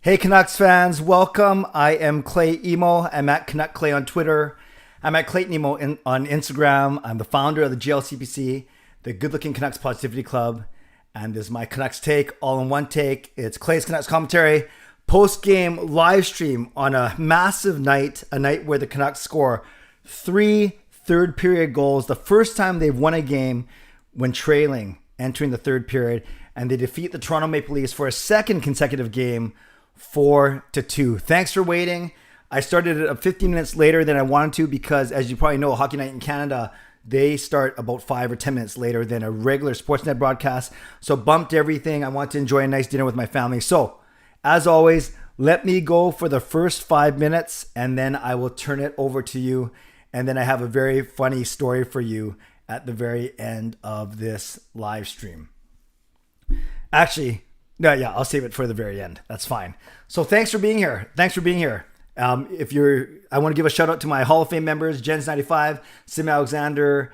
Hey Canucks fans, welcome. I am Clay Emo. I'm at Canuck Clay on Twitter. I'm at Clayton Emo on Instagram. I'm the founder of the GLCPC, the Good Looking Canucks Positivity Club. And this is my Canucks take, all in one take. It's Clay's Canucks commentary, post-game live stream on a massive night, a night where the Canucks score 3 third period goals. The first time they've won a game when trailing, entering the third period. And they defeat the Toronto Maple Leafs for a second consecutive game, 4-2. Thanks for waiting. I started it 15 minutes later than I wanted to because, as you probably know, Hockey Night in Canada, they start about 5 or 10 minutes later than a regular Sportsnet broadcast. So bumped everything. I want to enjoy a nice dinner with my family. So, as always, let me go for the first 5 minutes and then I will turn it over to you. And then I have a very funny story for you at the very end of this live stream. Actually, no, yeah, I'll save it for the very end. That's fine. So thanks for being here. I want to give a shout out to my Hall of Fame members, Jens95, simalexander,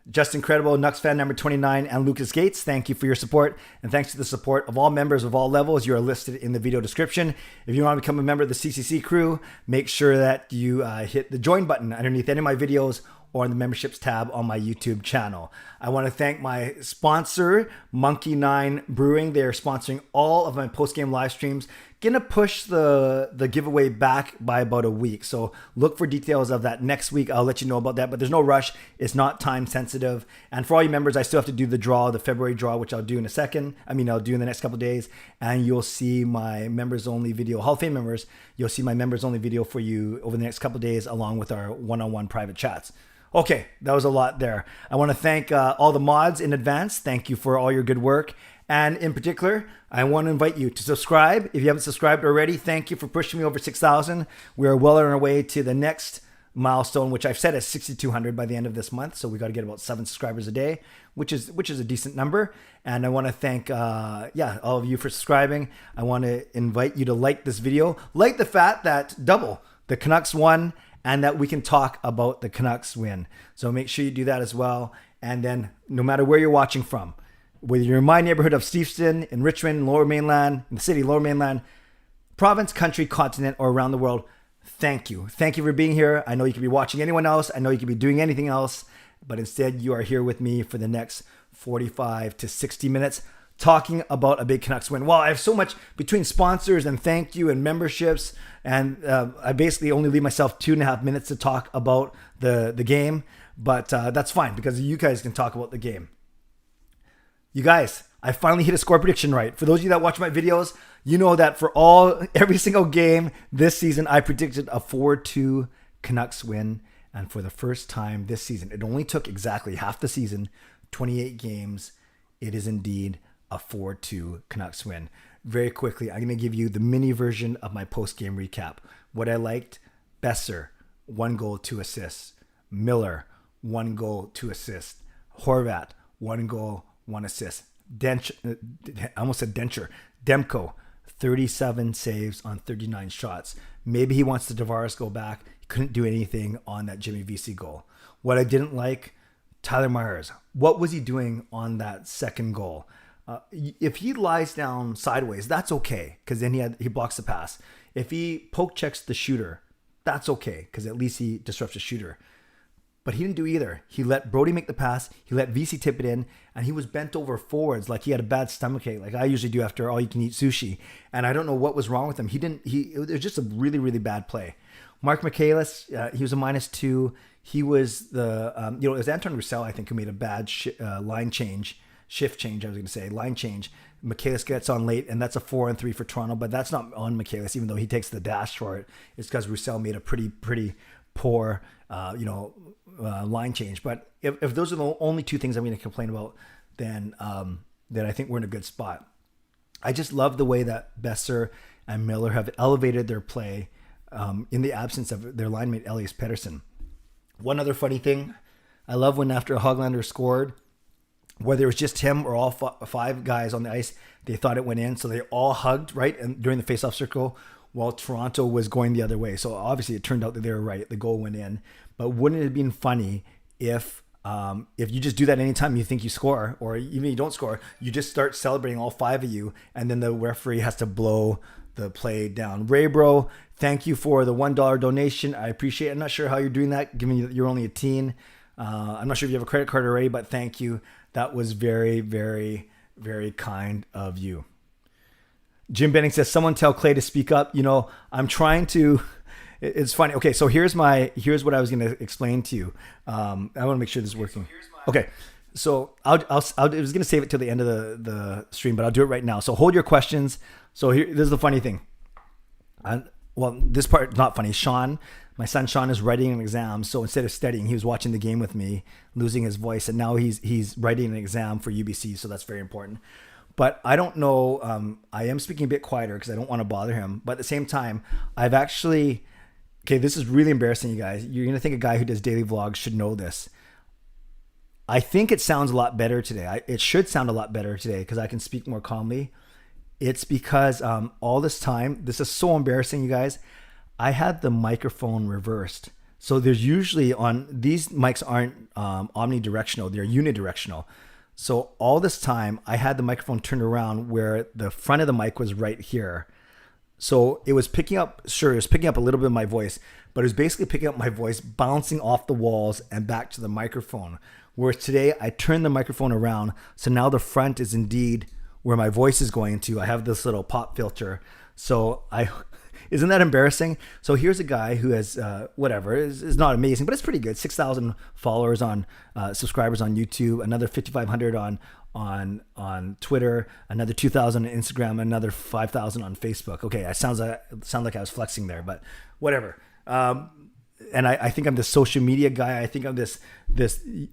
Just Incredible, nucksfan number 29, and Lucas Gates. Thank you for your support. And thanks to the support of all members of all levels. You are listed in the video description. If you want to become a member of the CCC Crew, make sure that you hit the join button underneath any of my videos or on the memberships tab on my YouTube channel. I want to thank my sponsor, Monkey 9 Brewing. They're sponsoring all of my post-game live streams. Gonna push the giveaway back by about a week. So look for details of that next week. I'll let you know about that, but there's no rush. It's not time sensitive. And for all you members, I still have to do the draw, the February draw, which I'll do in a second. I'll do in the next couple of days. And you'll see my members only video, Hall of Fame members, you'll see my members only video for you over the next couple of days, along with our one-on-one private chats. Okay, that was a lot there. I want to thank all the mods in advance. Thank you for all your good work. And in particular, I want to invite you to subscribe. If you haven't subscribed already, thank you for pushing me over 6,000. We are well on our way to the next milestone, which I've set as 6,200 by the end of this month. So we got to get about 7 subscribers a day, which is a decent number. And I want to thank all of you for subscribing. I want to invite you to like this video. Like the fact that the Canucks won, and that we can talk about the Canucks win. So make sure you do that as well. And then no matter where you're watching from, whether you're in my neighborhood of Steveston, in Richmond, Lower Mainland, in the city, Lower Mainland, province, country, continent, or around the world, thank you. Thank you for being here. I know you could be watching anyone else. I know you could be doing anything else. But instead, you are here with me for the next 45 to 60 minutes talking about a big Canucks win. Well, I have so much between sponsors and thank you and memberships, and I basically only leave myself 2.5 minutes to talk about the game, but that's fine because you guys can talk about the game. You guys, I finally hit a score prediction right. For those of you that watch my videos, you know that for every single game this season, I predicted a 4-2 Canucks win, and for the first time this season, it only took exactly half the season, 28 games, it is indeed a 4-2 Canucks win. Very quickly, I'm going to give you the mini version of my post-game recap. What I liked: Besser, 1 goal, 2 assists. Miller, 1 goal, 2 assists. Horvat, 1 goal, 1 assist. I almost said Denture. Demko, 37 saves on 39 shots. Maybe he wants the Tavares go back. He couldn't do anything on that Jimmy VC goal. What I didn't like, Tyler Myers. What was he doing on that second goal? If he lies down sideways, that's okay, because then he blocks the pass. If he poke checks the shooter, that's okay, because at least he disrupts the shooter. But he didn't do either. He let Brody make the pass, he let VC tip it in, and he was bent over forwards like he had a bad stomachache, like I usually do after all-you-can-eat sushi. And I don't know what was wrong with him. It was just a really, really bad play. Mark Michaelis, he was a -2. He was it was Anton Roussel, I think, who made a bad line change. Line change. Michaelis gets on late, and that's a 4-3 for Toronto, but that's not on Michaelis, even though he takes the dash for it. It's because Roussel made a pretty poor, line change. But if those are the only 2 things I'm going to complain about, then I think we're in a good spot. I just love the way that Besser and Miller have elevated their play in the absence of their line mate, Elias Pettersson. One other funny thing, I love when after Höglander scored, whether it was just him or all 5 guys on the ice, they thought it went in. So they all hugged, right? And during the faceoff circle, while Toronto was going the other way. So obviously it turned out that they were right. The goal went in. But wouldn't it have been funny if If you just do that anytime you think you score, or even you don't score, you just start celebrating, all 5 of you, and then the referee has to blow the play down. Ray Bro, thank you for the $1 donation. I appreciate it. I'm not sure how you're doing that, given you're only a teen. I'm not sure if you have a credit card already, but thank you. That was very, very, very kind of you. Jim Benning says, someone tell Clay to speak up. I'm trying to. It's funny. Okay, so here's what I was going to explain to you. I want to make sure this is working. Okay, so I was going to save it till the end of the stream, but I'll do it right now. So hold your questions. So this is the funny thing. This part not funny. My son Sean is writing an exam. So instead of studying, he was watching the game with me, losing his voice, and now he's writing an exam for UBC. So that's very important. But I don't know. I am speaking a bit quieter because I don't want to bother him. But at the same time, I've actually. Okay, this is really embarrassing, you guys. You're going to think a guy who does daily vlogs should know this. I think it sounds a lot better today. It should sound a lot better today because I can speak more calmly. It's because all this time, this is so embarrassing, you guys. I had the microphone reversed. So there's usually these mics aren't omnidirectional, they're unidirectional. So all this time, I had the microphone turned around where the front of the mic was right here. So it was picking up a little bit of my voice, but it was basically picking up my voice, bouncing off the walls and back to the microphone. Whereas today I turned the microphone around. So now the front is indeed where my voice is going to. I have this little pop filter. So isn't that embarrassing? So here's a guy who has, is not amazing, but it's pretty good. 6,000 followers subscribers on YouTube, another 5,500 on Twitter, another 2,000 on Instagram, another 5,000 on Facebook. Okay, it sounds like I was flexing there, but whatever. And I think I'm the social media guy. I think I'm this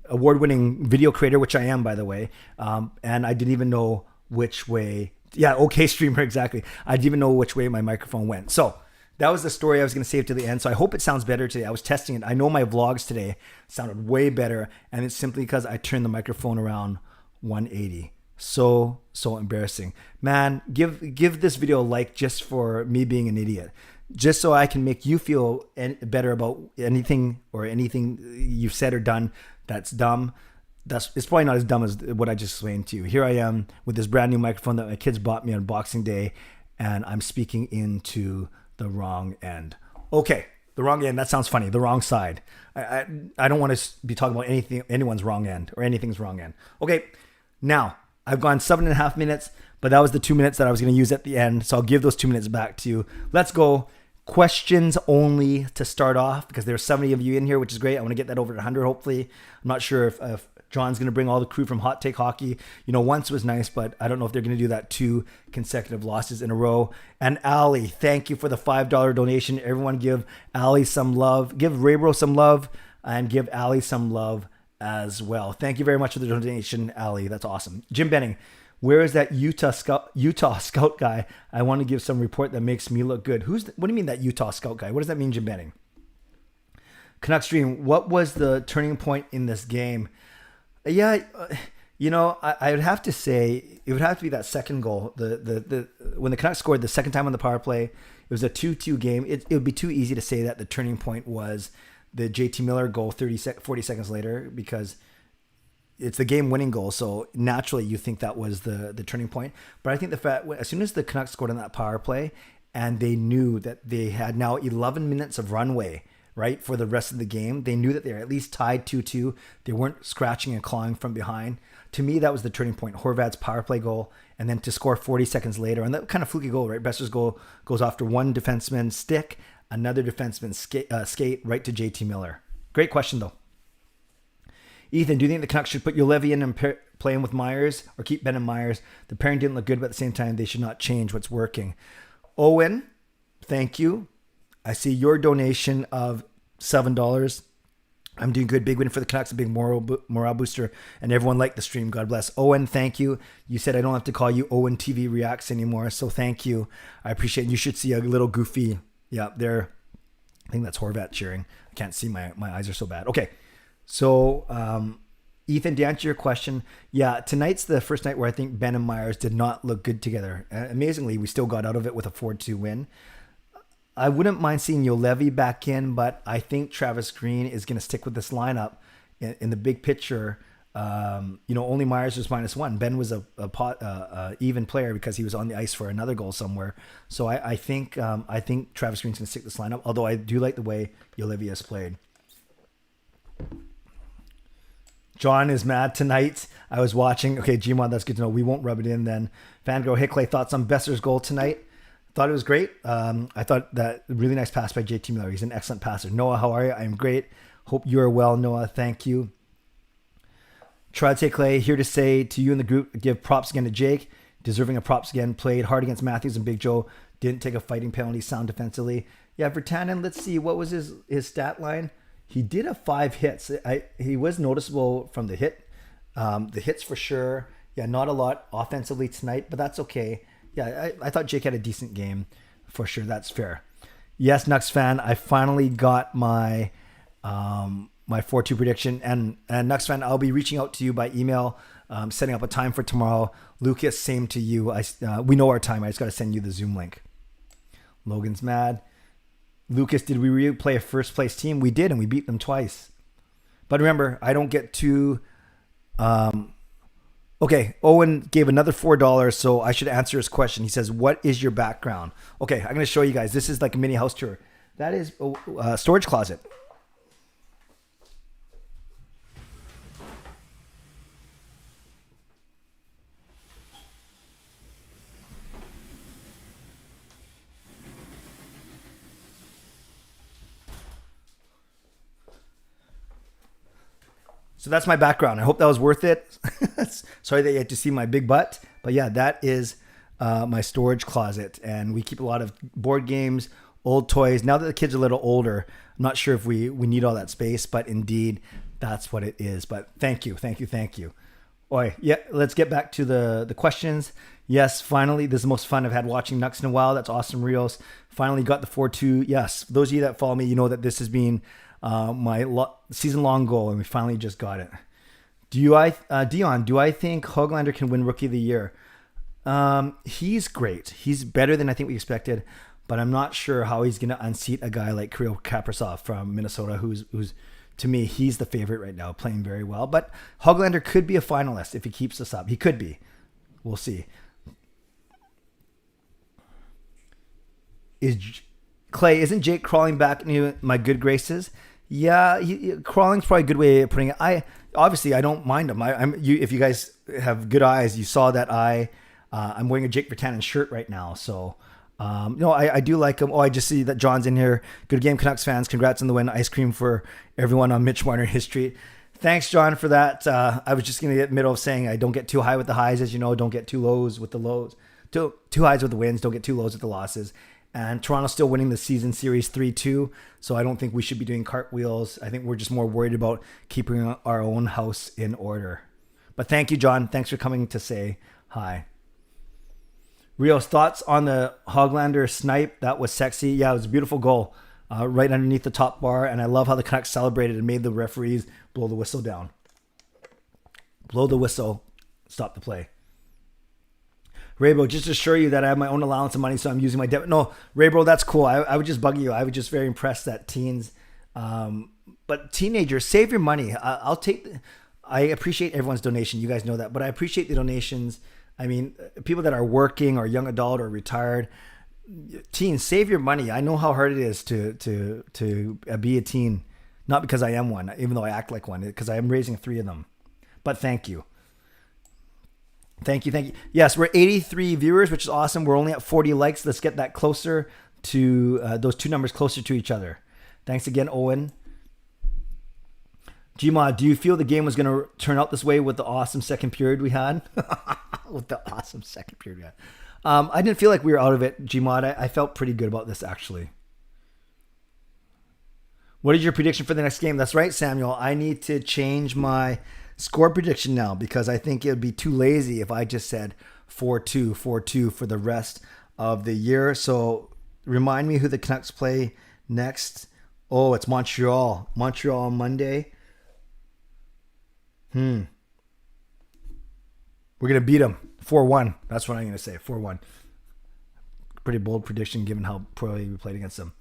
award-winning video creator, which I am, by the way. And I didn't even know which way. Yeah, okay, streamer, exactly. I didn't even know which way my microphone went. So that was the story I was going to save to the end. So I hope it sounds better today. I was testing it. I know my vlogs today sounded way better, and it's simply because I turned the microphone around 180. So embarrassing, man. Give this video a like just for me being an idiot, just so I can make you feel better about anything you've said or done that's dumb. It's probably not as dumb as what I just explained to you. Here I am with this brand new microphone that my kids bought me on Boxing Day, and I'm speaking into the wrong end. Okay, the wrong end. That sounds funny. The wrong side. I don't want to be talking about anyone's wrong end or anything's wrong end. Okay. Now, I've gone 7.5 minutes, but that was the 2 minutes that I was going to use at the end. So I'll give those 2 minutes back to you. Let's go. Questions only to start off, because there's 70 of you in here, which is great. I want to get that over to 100, hopefully. I'm not sure if John's going to bring all the crew from Hot Take Hockey. Once was nice, but I don't know if they're going to do that 2 consecutive losses in a row. And Ali, thank you for the $5 donation. Everyone give Ali some love. Give Raybro some love, and give Ali some love as well. Thank you very much for the donation, Ali. That's awesome. Jim Benning, where is that Utah scout guy? I want to give some report that makes me look good. What do you mean that Utah scout guy? What does that mean, Jim Benning? Canucks Dream, what was the turning point in this game? Yeah, I would have to say it would have to be that second goal. The when the Canucks scored the second time on the power play, it was a 2-2 game. It would be too easy to say that the turning point was the JT Miller goal 40 seconds later, because it's the game-winning goal. So naturally, you think that was the turning point. But I think the fact, as soon as the Canucks scored on that power play, and they knew that they had now 11 minutes of runway, right, for the rest of the game, they knew that they were at least tied 2-2. They weren't scratching and clawing from behind. To me, that was the turning point. Horvat's power play goal, and then to score 40 seconds later, and that kind of fluky goal, right? Besser's goal goes after one defenseman stick, another defenseman skate right to JT Miller. Great question, though. Ethan, do you think the Canucks should put Wille in and play him with Myers, or keep Ben and Myers? The pairing didn't look good, but at the same time, they should not change what's working. Owen, thank you. I see your donation of $7. I'm doing good. Big win for the Canucks, a big morale booster, and everyone liked the stream. God bless. Owen, thank you. You said I don't have to call you Owen TV Reacts anymore, so thank you. I appreciate it. You should see a little goofy, yeah, there. I think that's Horvat cheering. I can't see. My eyes are so bad. Okay, so Ethan, to answer your question, yeah, tonight's the first night where I think Ben and Myers did not look good together. Amazingly, we still got out of it with a 4-2 win. I wouldn't mind seeing Wille back in, but I think Travis Green is going to stick with this lineup in the big picture, only Myers was -1. Ben was a even player because he was on the ice for another goal somewhere. So I think Travis Green's going to stick this lineup, although I do like the way Olivia's played. John is mad tonight. I was watching. Okay, Gmod, that's good to know. We won't rub it in then. Fangirl, hey Clay, thoughts on Besser's goal tonight? Thought it was great. I thought that really nice pass by JT Miller. He's an excellent passer. Noah, how are you? I'm great. Hope you are well, Noah. Thank you. Try to take Clay here to say to you in the group, give props again to Jake. Deserving of props again. Played hard against Matthews and Big Joe. Didn't take a fighting penalty. Sound defensively. Yeah, Vertanen, let's see. What was his stat line? He did have 5 hits. He was noticeable from the hits for sure. Yeah, not a lot offensively tonight, but that's okay. Yeah, I thought Jake had a decent game for sure. That's fair. Yes, Nucks fan, I finally got my 4-2 prediction. And Nucks fan, I'll be reaching out to you by email, setting up a time for tomorrow. Lucas, same to you. We know our time. I just got to send you the Zoom link. Logan's mad. Lucas, did we replay a first place team? We did, and we beat them twice. But remember, I don't get too... Okay, Owen gave another $4, so I should answer his question. He says, what is your background? Okay, I'm going to show you guys. This is like a mini house tour. That is a storage closet. So that's my background. I hope that was worth it. Sorry that you had to see my big butt. But yeah, that is my storage closet. And we keep a lot of board games, old toys. Now that the kids are a little older, I'm not sure if we need all that space. But indeed, that's what it is. But thank you. Oi, yeah, let's get back to the questions. Yes, finally, this is the most fun I've had watching Nucks in a while. That's awesome, Rios. Finally got the 4-2. Yes, those of you that follow me, you know that this has been... my season-long goal, and we finally just got it. Dion, do I think Hoglander can win Rookie of the Year? He's great. He's better than I think we expected, but I'm not sure how he's going to unseat a guy like Kirill Kaprizov from Minnesota, who's to me, he's the favorite right now, playing very well. But Hoglander could be a finalist if he keeps this up. He could be. We'll see. Clay, isn't Jake crawling back into my good graces? Yeah, crawling's probably a good way of putting it. I don't mind him. If you guys have good eyes, you saw that I'm wearing a Jake Vertanen shirt right now. So, I do like him. Oh, I just see that John's in here. Good game, Canucks fans. Congrats on the win. Ice cream for everyone on Mitch Marner history. Thanks, John, for that. I was just going to get middle of saying I don't get too high with the highs, as you know. Don't get too lows with the lows. Too highs with the wins. Don't get too lows with the losses. And Toronto's still winning the season series 3-2. So I don't think we should be doing cartwheels. I think we're just more worried about keeping our own house in order. But thank you, John. Thanks for coming to say hi. Rios, thoughts on the Hoglander snipe? That was sexy. Yeah, it was a beautiful goal right underneath the top bar. And I love how the Canucks celebrated and made the referees blow the whistle down. Blow the whistle. Stop the play. Raybro, just to assure you that I have my own allowance of money, so I'm using my debit. No, Raybro, that's cool. I would just bug you. I was just very impressed that teens, but teenagers, save your money. I appreciate everyone's donation. You guys know that, but I appreciate the donations. I mean, people that are working or young adult or retired, teens, save your money. I know how hard it is to be a teen, not because I am one, even though I act like one, because I am raising 3 of them. But thank you. Thank you. Yes, we're 83 viewers, which is awesome. We're only at 40 likes. Let's get that closer to those 2 numbers closer to each other. Thanks again, Owen. Gmod, do you feel the game was going to turn out this way with the awesome second period we had? I didn't feel like we were out of it, Gmod. I felt pretty good about this, actually. What is your prediction for the next game? That's right, Samuel. I need to change my score prediction now because I think it would be too lazy if I just said 4-2 for the rest of the year. So remind me who the Canucks play next. Oh, it's Montreal. Montreal on Monday. We're going to beat them 4-1. That's what I'm going to say. 4-1. Pretty bold prediction given how poorly we played against them.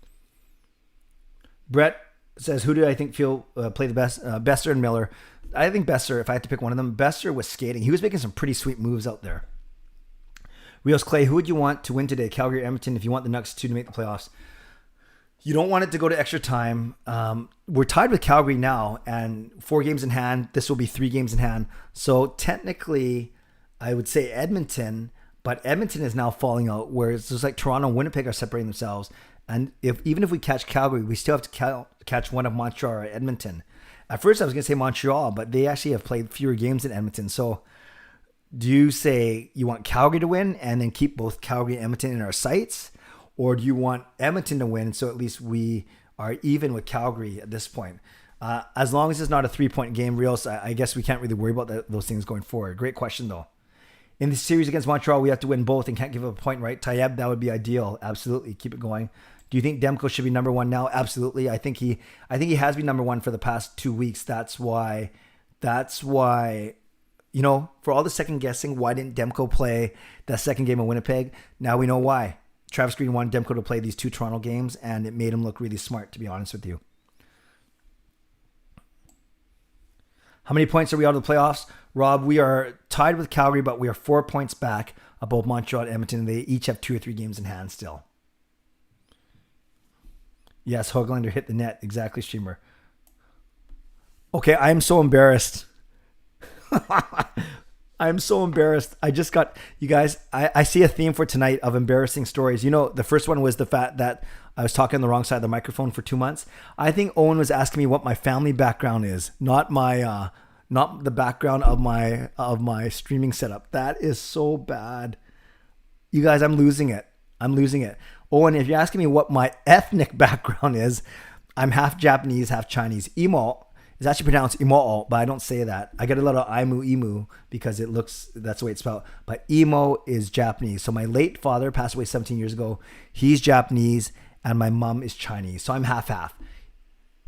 Brett says, who do I think feel play the best? Besser and Miller. I think Besser, if I had to pick one of them, Besser was skating. He was making some pretty sweet moves out there. Rios Clay, who would you want to win today? Calgary or Edmonton if you want the Nucks to make the playoffs? You don't want it to go to extra time. We're tied with Calgary now, and 4 games in hand. This will be 3 games in hand. So technically, I would say Edmonton, but Edmonton is now falling out, whereas it's like Toronto and Winnipeg are separating themselves. And even if we catch Calgary, we still have to catch one of Montreal or Edmonton. At first, I was going to say Montreal, but they actually have played fewer games than Edmonton. So do you say you want Calgary to win and then keep both Calgary and Edmonton in our sights? Or do you want Edmonton to win so at least we are even with Calgary at this point? As long as it's not a 3-point game, Rios, I guess we can't really worry about those things going forward. Great question, though. In the series against Montreal, we have to win both and can't give up a point, right? Tayeb, that would be ideal. Absolutely. Keep it going. Do you think Demko should be number 1 now? Absolutely. I think he has been number 1 for the past 2 weeks. That's why, you know, for all the second guessing, why didn't Demko play that second game in Winnipeg? Now we know why. Travis Green wanted Demko to play these 2 Toronto games, and it made him look really smart, to be honest with you. How many points are we out of the playoffs? Rob, we are tied with Calgary, but we are 4 points back above Montreal and Edmonton. They each have 2 or 3 games in hand still. Yes, Hoglander hit the net. Exactly, streamer. Okay, I am so embarrassed. I'm so embarrassed. I just got, you guys, I see a theme for tonight of embarrassing stories. You know, the first one was the fact that I was talking on the wrong side of the microphone for 2 months. I think Owen was asking me what my family background is, not the background of my streaming setup. That is so bad. You guys, I'm losing it. Owen, if you're asking me what my ethnic background is, I'm half Japanese, half Chinese. Imo is actually pronounced Imo, but I don't say that. I get a lot of Imu because that's the way it's spelled. But Imo is Japanese. So my late father passed away 17 years ago. He's Japanese and my mom is Chinese. So I'm half-half.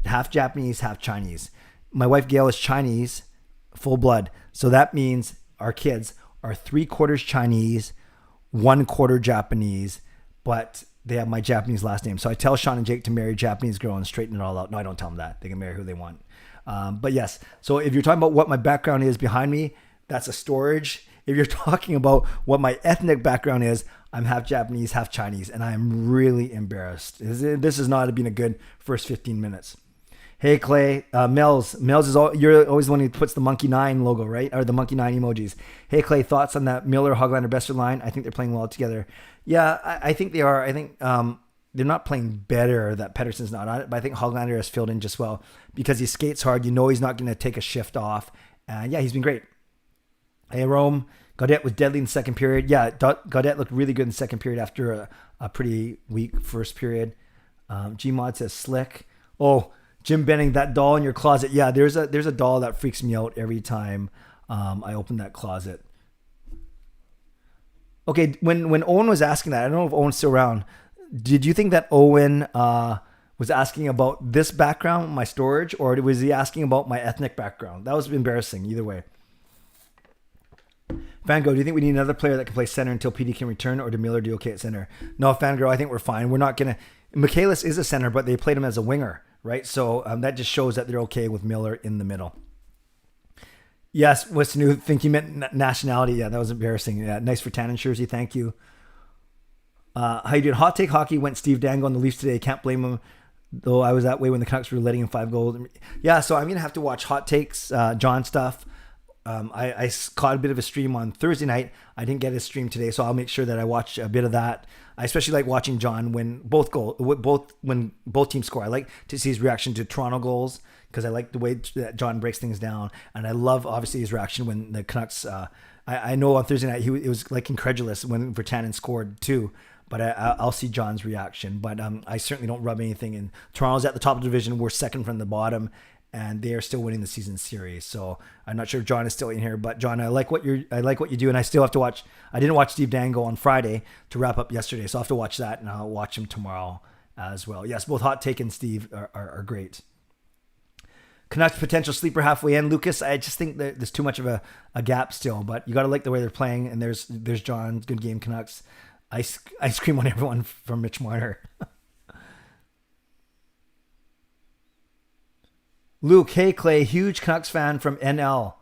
Half Japanese, half Chinese. My wife Gail is Chinese, full blood. So that means our kids are 3/4 Chinese, 1/4 Japanese, but they have my Japanese last name. So I tell Sean and Jake to marry a Japanese girl and straighten it all out. No, I don't tell them that. They can marry who they want. But yes, so if you're talking about what my background is behind me, that's a storage. If you're talking about what my ethnic background is, I'm half Japanese, half Chinese, and I'm really embarrassed. This has not been a good first 15 minutes. Hey, Clay, Mel's is you're always the one who puts the Monkey 9 logo, right? Or the Monkey 9 emojis. Hey, Clay, thoughts on that Miller, Hoglander, Besser line? I think they're playing well together. Yeah, I think they are. I think they're not playing better, that Pettersson's not on it, but I think Hoglander has filled in just well because he skates hard. You know he's not going to take a shift off. And yeah, he's been great. Hey, Rome, Gaudette was deadly in the second period. Yeah, Gaudette looked really good in the second period after a pretty weak first period. Gmod says slick. Oh, Jim Benning, that doll in your closet. Yeah, there's a doll that freaks me out every time I open that closet. Okay, when Owen was asking that, I don't know if Owen's still around. Did you think that Owen was asking about this background, my storage, or was he asking about my ethnic background? That was embarrassing either way. Fangirl, do you think we need another player that can play center until PD can return, or did Miller do okay at center? No, Fangirl, I think we're fine. We're not going to... Michaelis is a center, but they played him as a winger, right? So that just shows that they're okay with Miller in the middle. Yes, what's new? Think you meant nationality. Yeah, that was embarrassing. Yeah, nice for Tannen Jersey. Thank you. How you doing? Hot Take Hockey went Steve Dangle on the Leafs today. Can't blame him, though I was that way when the Canucks were letting in 5 goals. Yeah, so I'm going to have to watch Hot Takes, John stuff. I caught a bit of a stream on Thursday night. I didn't get a stream today, so I'll make sure that I watch a bit of that. I especially like watching John when when both teams score. I like to see his reaction to Toronto goals because I like the way that John breaks things down, and I love obviously his reaction when the Canucks. I know on Thursday night it was like incredulous when Virtanen scored too. But I'll see John's reaction. But I certainly don't rub anything in. Toronto's at the top of the division. We're second from the bottom. And they are still winning the season series. So I'm not sure if John is still in here, but John, I like what you do, and I still have to watch. I didn't watch Steve Dangle on Friday to wrap up yesterday, so I'll have to watch that, and I'll watch him tomorrow as well. Yes, both Hot Take and Steve are great. Canucks potential sleeper halfway in, Lucas. I just think that there's too much of a gap still, but you got to like the way they're playing. And there's John, good game, Canucks. Ice cream on everyone from Mitch Marner. Luke, hey Clay, huge Canucks fan from NL.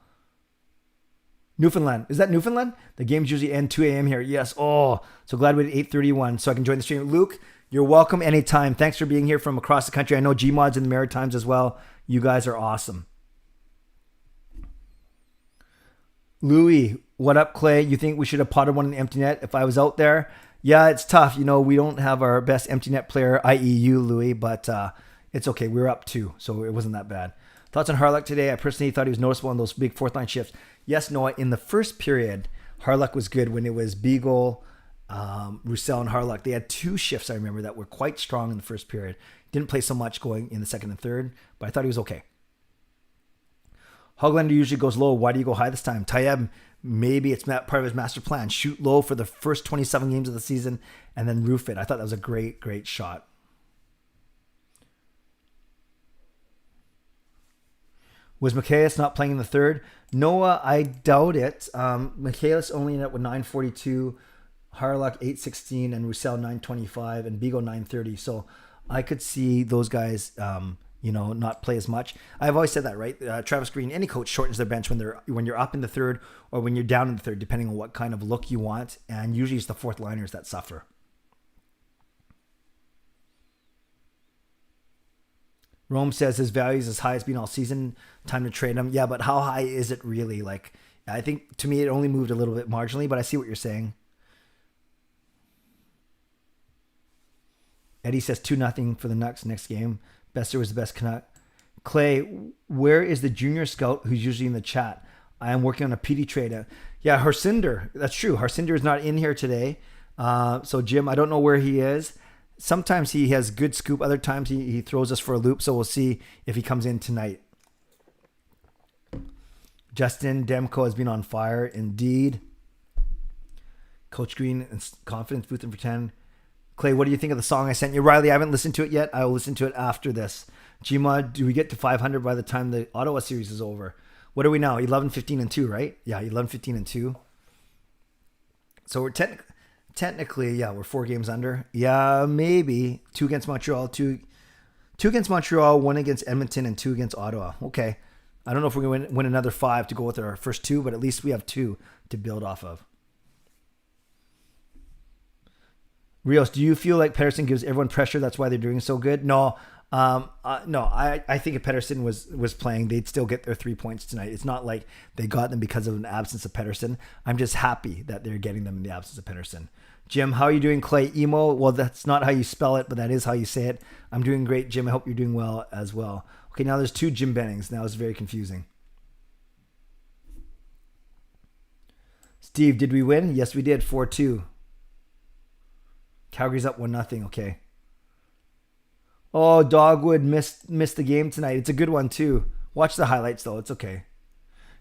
Newfoundland. Is that Newfoundland? The games usually end 2 a.m. here. Yes. Oh, so glad we did 8:31 so I can join the stream. Luke, you're welcome anytime. Thanks for being here from across the country. I know Gmod's in the Maritimes as well. You guys are awesome. Louis, what up, Clay? You think we should have potted one in the empty net if I was out there? Yeah, it's tough. You know, we don't have our best empty net player, i.e. you, Louis, but it's okay. We were up 2, so it wasn't that bad. Thoughts on Hawryluk today? I personally thought he was noticeable in those big fourth line shifts. Yes, Noah, in the first period, Hawryluk was good when it was Beagle, Roussel, and Hawryluk. They had 2 shifts, I remember, that were quite strong in the first period. Didn't play so much going in the second and third, but I thought he was okay. Hoglander usually goes low. Why do you go high this time? Tayeb, maybe it's part of his master plan. Shoot low for the first 27 games of the season and then roof it. I thought that was a great, great shot. Was Michaelis not playing in the third? Noah, I doubt it. Michaelis only ended up with 942, Hawryluk 816, and Roussel 925, and Beagle 930. So I could see those guys, not play as much. I've always said that, right? Travis Green, any coach shortens their bench when you're up in the third or when you're down in the third, depending on what kind of look you want. And usually it's the fourth liners that suffer. Rome says his value is as high as been all season. Time to trade him. Yeah, but how high is it really? Like, I think to me it only moved a little bit marginally, but I see what you're saying. Eddie says 2-0 for the Nucks next game. Besser was the best Canuck. Clay, where is the junior scout who's usually in the chat? I am working on a PD trade. Yeah, Harsinder. That's true. Harsinder is not in here today. So Jim, I don't know where he is. Sometimes he has good scoop. Other times he throws us for a loop. So we'll see if he comes in tonight. Justin Demko has been on fire. Indeed. Coach Green and confidence booth and pretend. Clay, what do you think of the song I sent you? Riley, I haven't listened to it yet. I will listen to it after this. Gmod, do we get to 500 by the time the Ottawa series is over? What are we now? 11, 15, and 2, right? Yeah, 11, 15, and 2. So we're technically, yeah, we're 4 games under. Yeah, maybe 2 against Montreal, 2 against Montreal, 1 against Edmonton, and 2 against Ottawa. Okay. I don't know if we're going to win another 5 to go with our first 2, but at least we have 2 to build off of. Rios, do you feel like Pettersson gives everyone pressure? That's why they're doing so good? No. I think if Pettersson was playing, they'd still get their 3 points tonight. It's not like they got them because of an absence of Pettersson. I'm just happy that they're getting them in the absence of Pettersson. Jim, how are you doing, Clay? Emo? Well, that's not how you spell it, but that is how you say it. I'm doing great, Jim. I hope you're doing well as well. Okay, now there's 2 Jim Bennings. Now it's very confusing. Steve, did we win? Yes, we did. 4-2. Calgary's up 1-0. Okay. Oh, Dogwood missed the game tonight. It's a good one too. Watch the highlights though. It's okay.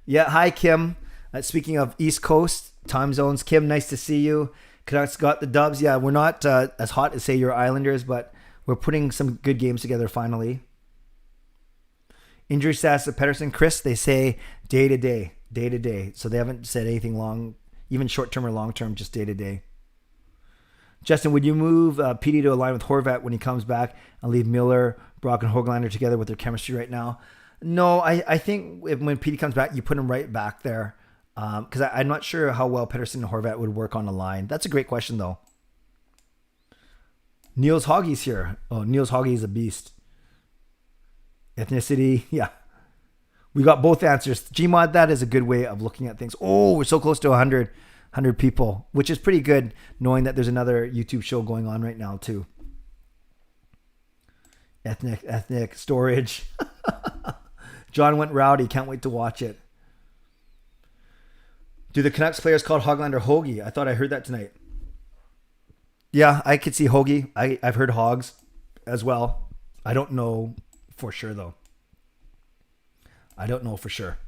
Yeah. Hi, Kim. Speaking of East Coast time zones, Kim, nice to see you. Canucks got the dubs. Yeah, we're not as hot as say your Islanders, but we're putting some good games together finally. Injury status of Pettersson, Chris. They say day to day. So they haven't said anything long, even short term or long term, just day to day. Justin, would you move PD to align with Horvat when he comes back and leave Miller, Brock, and Hoglander together with their chemistry right now? No, I think when PD comes back, you put him right back there because I'm not sure how well Pettersson and Horvat would work on the line. That's a great question, though. Niels Hoggy's here. Oh, Niels Hoggy is a beast. Ethnicity, yeah. We got both answers. Gmod, that is a good way of looking at things. Oh, we're so close to 100 people, which is pretty good knowing that there's another YouTube show going on right now too. Ethnic storage. John went rowdy. Can't wait to watch it. Do the Canucks players call Hoglander Hoagie? I thought I heard that tonight. Yeah, I could see Hoagie. I've heard Hogs as well. I don't know for sure though. I don't know for sure.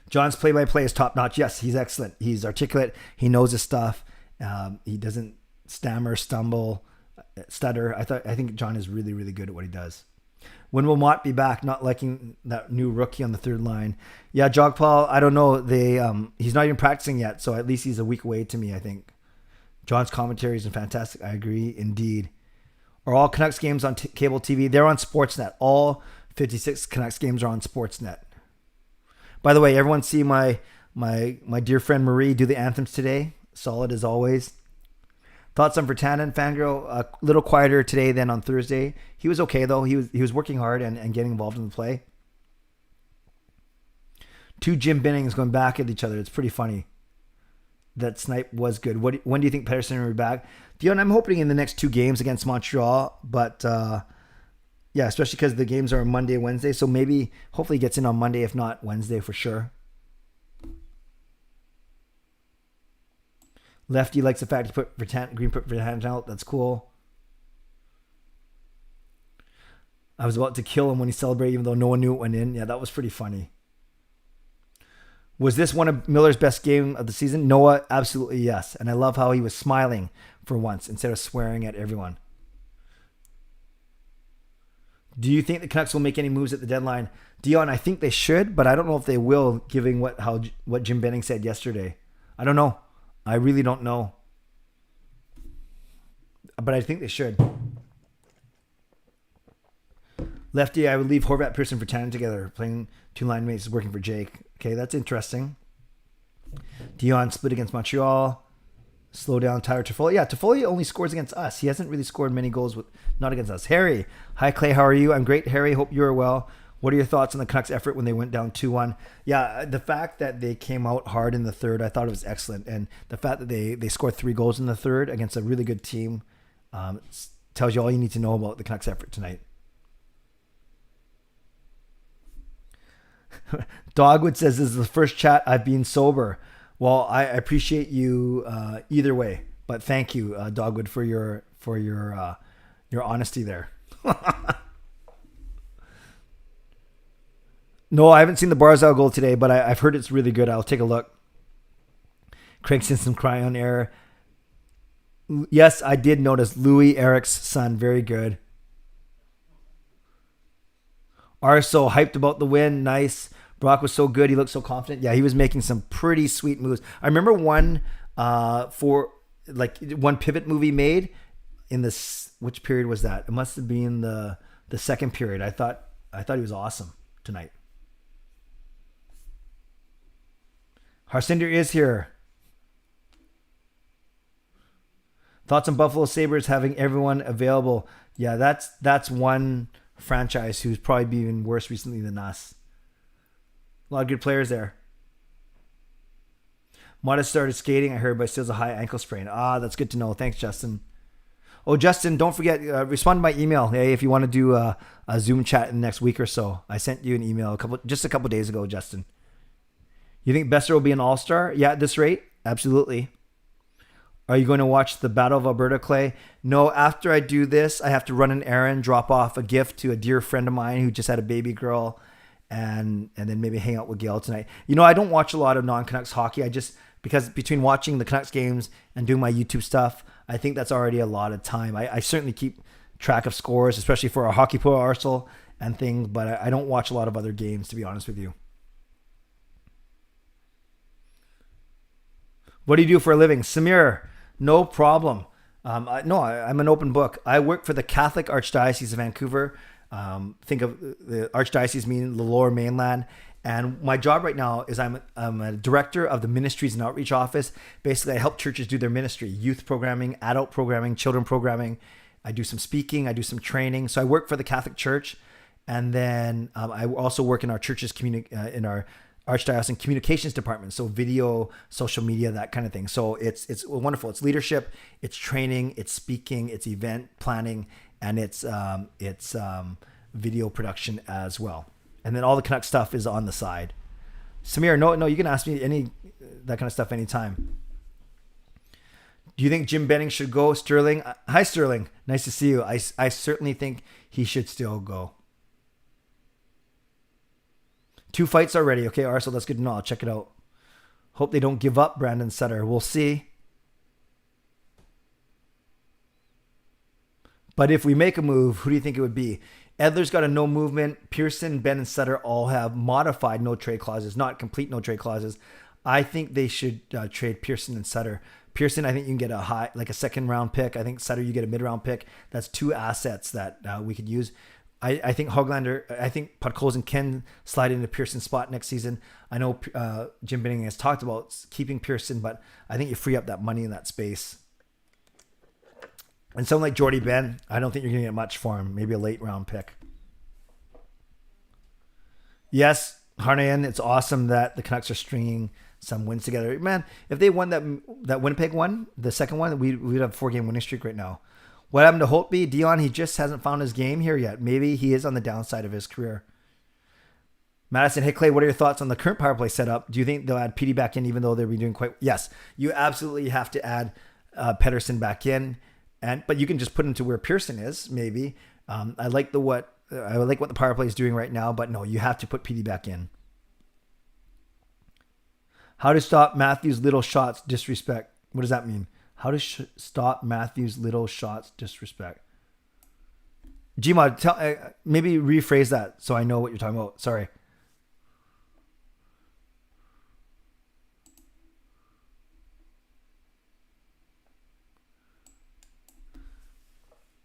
John's play-by-play is top-notch. Yes, he's excellent. He's articulate. He knows his stuff. He doesn't stammer, stumble, stutter. I think John is really, really good at what he does. When will Mott be back? Not liking that new rookie on the third line. Yeah, Jogpal, I don't know. He's not even practicing yet, so at least he's a week away to me, I think. John's commentary is fantastic. I agree, indeed. Are all Canucks games on cable TV? They're on Sportsnet. All 56 Canucks games are on Sportsnet. By the way, everyone see my dear friend Marie do the anthems today. Solid as always. Thoughts on Virtanen, Fangirl? A little quieter today than on Thursday. He was okay though. He was working hard and getting involved in the play. Two Jim Bennings going back at each other. It's pretty funny. That snipe was good. When do you think Pettersson will be back? Dion, I'm hoping in the next 2 games against Montreal, but yeah, especially because the games are Monday, Wednesday. So maybe, hopefully he gets in on Monday, if not Wednesday for sure. Lefty likes the fact he put Green put Virtanen out. That's cool. I was about to kill him when he celebrated, even though no one knew it went in. Yeah, that was pretty funny. Was this one of Miller's best game of the season? Noah, absolutely yes. And I love how he was smiling for once instead of swearing at everyone. Do you think the Canucks will make any moves at the deadline? Dion, I think they should, but I don't know if they will, given what Jim Benning said yesterday. I don't know. I really don't know. But I think they should. Lefty, I would leave Horvat, Pearson, Virtanen together. Playing 2 line mates, working for Jake. Okay, that's interesting. Dion split against Montreal. Slow down Tyler Toffoli. Yeah, Toffoli only scores against us. He hasn't really scored many goals not against us. Harry. Hi, Clay. How are you? I'm great, Harry. Hope you are well. What are your thoughts on the Canucks' effort when they went down 2-1? Yeah, the fact that they came out hard in the third, I thought it was excellent. And the fact that they scored 3 goals in the third against a really good team tells you all you need to know about the Canucks' effort tonight. Dogwood says, this is the first chat I've been sober. Well, I appreciate you either way, but thank you, Dogwood, for your honesty there. No, I haven't seen the Barzal goal today, but I've heard it's really good. I'll take a look. Craig Simpson crying on air. Yes, I did notice Louis Eric's son. Very good. Arso hyped about the win. Nice. Brock was so good. He looked so confident. Yeah, he was making some pretty sweet moves. I remember one pivot move he made in this. Which period was that? It must have been the second period. I thought he was awesome tonight. Harsinder is here. Thoughts on Buffalo Sabres having everyone available? Yeah, that's one franchise who's probably been even worse recently than us. A lot of good players there. Modest started skating, I heard, but still has a high ankle sprain. That's good to know. Thanks, Justin. Oh, Justin, don't forget, respond to my email. Hey, if you want to do a Zoom chat in the next week or so. I sent you an email just a couple days ago, Justin. You think Besser will be an all-star? Yeah, at this rate? Absolutely. Are you going to watch the Battle of Alberta, Clay? No, after I do this, I have to run an errand, drop off a gift to a dear friend of mine who just had a baby girl, and then maybe hang out with Gail tonight. You know, I don't watch a lot of non-Canucks hockey. Because between watching the Canucks games and doing my YouTube stuff, I think that's already a lot of time. I certainly keep track of scores, especially for our Hockey Pro Arsenal and things, but I don't watch a lot of other games, to be honest with you. What do you do for a living? Samir, no problem. I'm an open book. I work for the Catholic Archdiocese of Vancouver. Think of the Archdiocese meaning the Lower Mainland. And my job right now is I'm a director of the Ministries and Outreach Office. Basically, I help churches do their ministry, youth programming, adult programming, children programming. I do some speaking. I do some training. So I work for the Catholic Church. And then I also work in our church's in our Archdiocesan communications department, so video, social media, that kind of thing. So it's wonderful. It's leadership, it's training, it's speaking, it's event planning, and it's video production as well. And then all the Canucks stuff is on the side. Samir, no, you can ask me that kind of stuff anytime. Do you think Jim Benning should go? Sterling, hi Sterling, nice to see you. I certainly think he should still go. 2 fights already. Okay, Arsenal, that's good to know. I'll check it out. Hope they don't give up, Brandon Sutter. We'll see. But if we make a move, who do you think it would be? Edler's got a no movement. Pearson, Ben, and Sutter all have modified no trade clauses, not complete no trade clauses. I think they should trade Pearson and Sutter. Pearson, I think you can get a high, like a second round pick. I think Sutter, you get a mid round pick. That's 2 assets that we could use. I think Hoglander, I think Podkolzin can slide into Pearson's spot next season. I know Jim Benning has talked about keeping Pearson, but I think you free up that money in that space. And someone like Jordy Ben, I don't think you're going to get much for him. Maybe a late round pick. Yes, Harnayan, it's awesome that the Canucks are stringing some wins together. Man, if they won that Winnipeg one, the second one, we'd have a 4-game winning streak right now. What happened to Holtby? Dion, he just hasn't found his game here yet. Maybe he is on the downside of his career. Madison, hey Clay, what are your thoughts on the current power play setup? Do you think they'll add Petey back in even though they'll be doing quite... Yes, you absolutely have to add Pettersson back in, but you can just put him to where Pearson is, maybe. I like what the power play is doing right now, but no, you have to put Petey back in. How to stop Matthews' little shots disrespect. What does that mean? How to stop Matthews' little shots disrespect. Gmod, maybe rephrase that so I know what you're talking about. Sorry.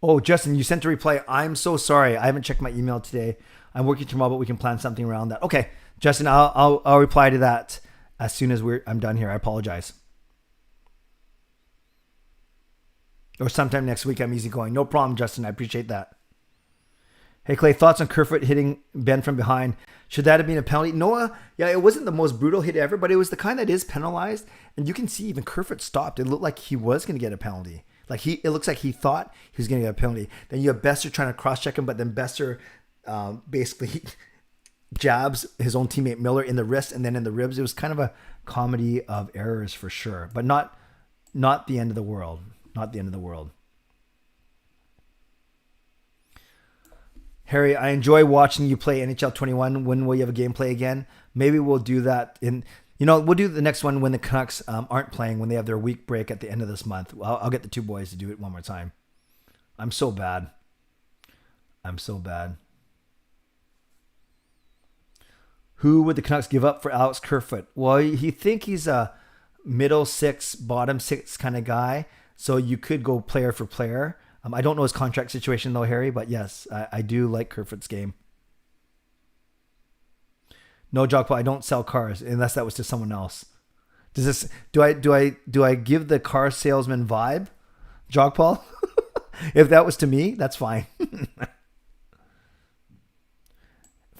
Oh, Justin, you sent a reply. I'm so sorry. I haven't checked my email today. I'm working tomorrow, but we can plan something around that. Okay, Justin, I'll reply to that as soon as I'm done here. I apologize. Or sometime next week, I'm easygoing. No problem, Justin. I appreciate that. Hey, Clay, thoughts on Kerfoot hitting Ben from behind? Should that have been a penalty? Noah, yeah, it wasn't the most brutal hit ever, but it was the kind that is penalized. And you can see even Kerfoot stopped. It looked like he was going to get a penalty. It looks like he thought he was going to get a penalty. Then you have Besser trying to cross-check him, but then Besser basically jabs his own teammate Miller in the wrist and then in the ribs. It was kind of a comedy of errors for sure, but not the end of the world. Not the end of the world. Harry, I enjoy watching you play NHL 21. When will you have a gameplay again? Maybe we'll do that we'll do the next one when the Canucks aren't playing, when they have their week break at the end of this month. I'll get the 2 boys to do it one more time. I'm so bad. Who would the Canucks give up for Alex Kerfoot? Well, you think he's a middle 6, bottom 6 kind of guy. So you could go player for player. I don't know his contract situation though, Harry, but yes, I do like Kerfoot's game. No, Jogpaw, I don't sell cars unless that was to someone else. Do I give the car salesman vibe, Jogpaw? If that was to me, that's fine.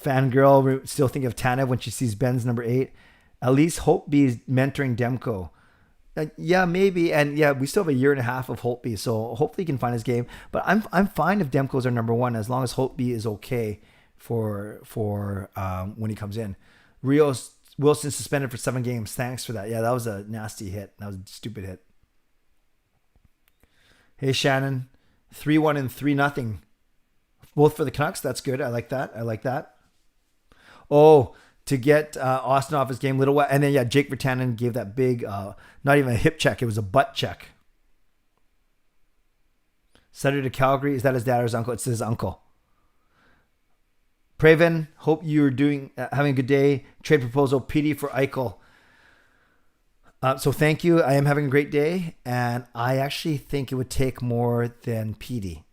Fangirl still think of Tanev when she sees Ben's number 8. At least Holtby is mentoring Demko. Yeah, maybe. And yeah, we still have a year and a half of Holtby, so hopefully he can find his game. But I'm fine if Demko's our number 1 as long as Holtby is okay for when he comes in. Wilson suspended for 7 games. Thanks for that. Yeah, that was a nasty hit. That was a stupid hit. Hey, Shannon. 3-1 and 3-0. Both for the Canucks. That's good. I like that. Oh, to get Austin off his game, little while. And then, yeah, Jake Virtanen gave that big, not even a hip check. It was a butt check. Sutter to Calgary. Is that his dad or his uncle? It's his uncle. Praven, hope you're having a good day. Trade proposal, PD for Eichel. So thank you. I am having a great day. And I actually think it would take more than PD.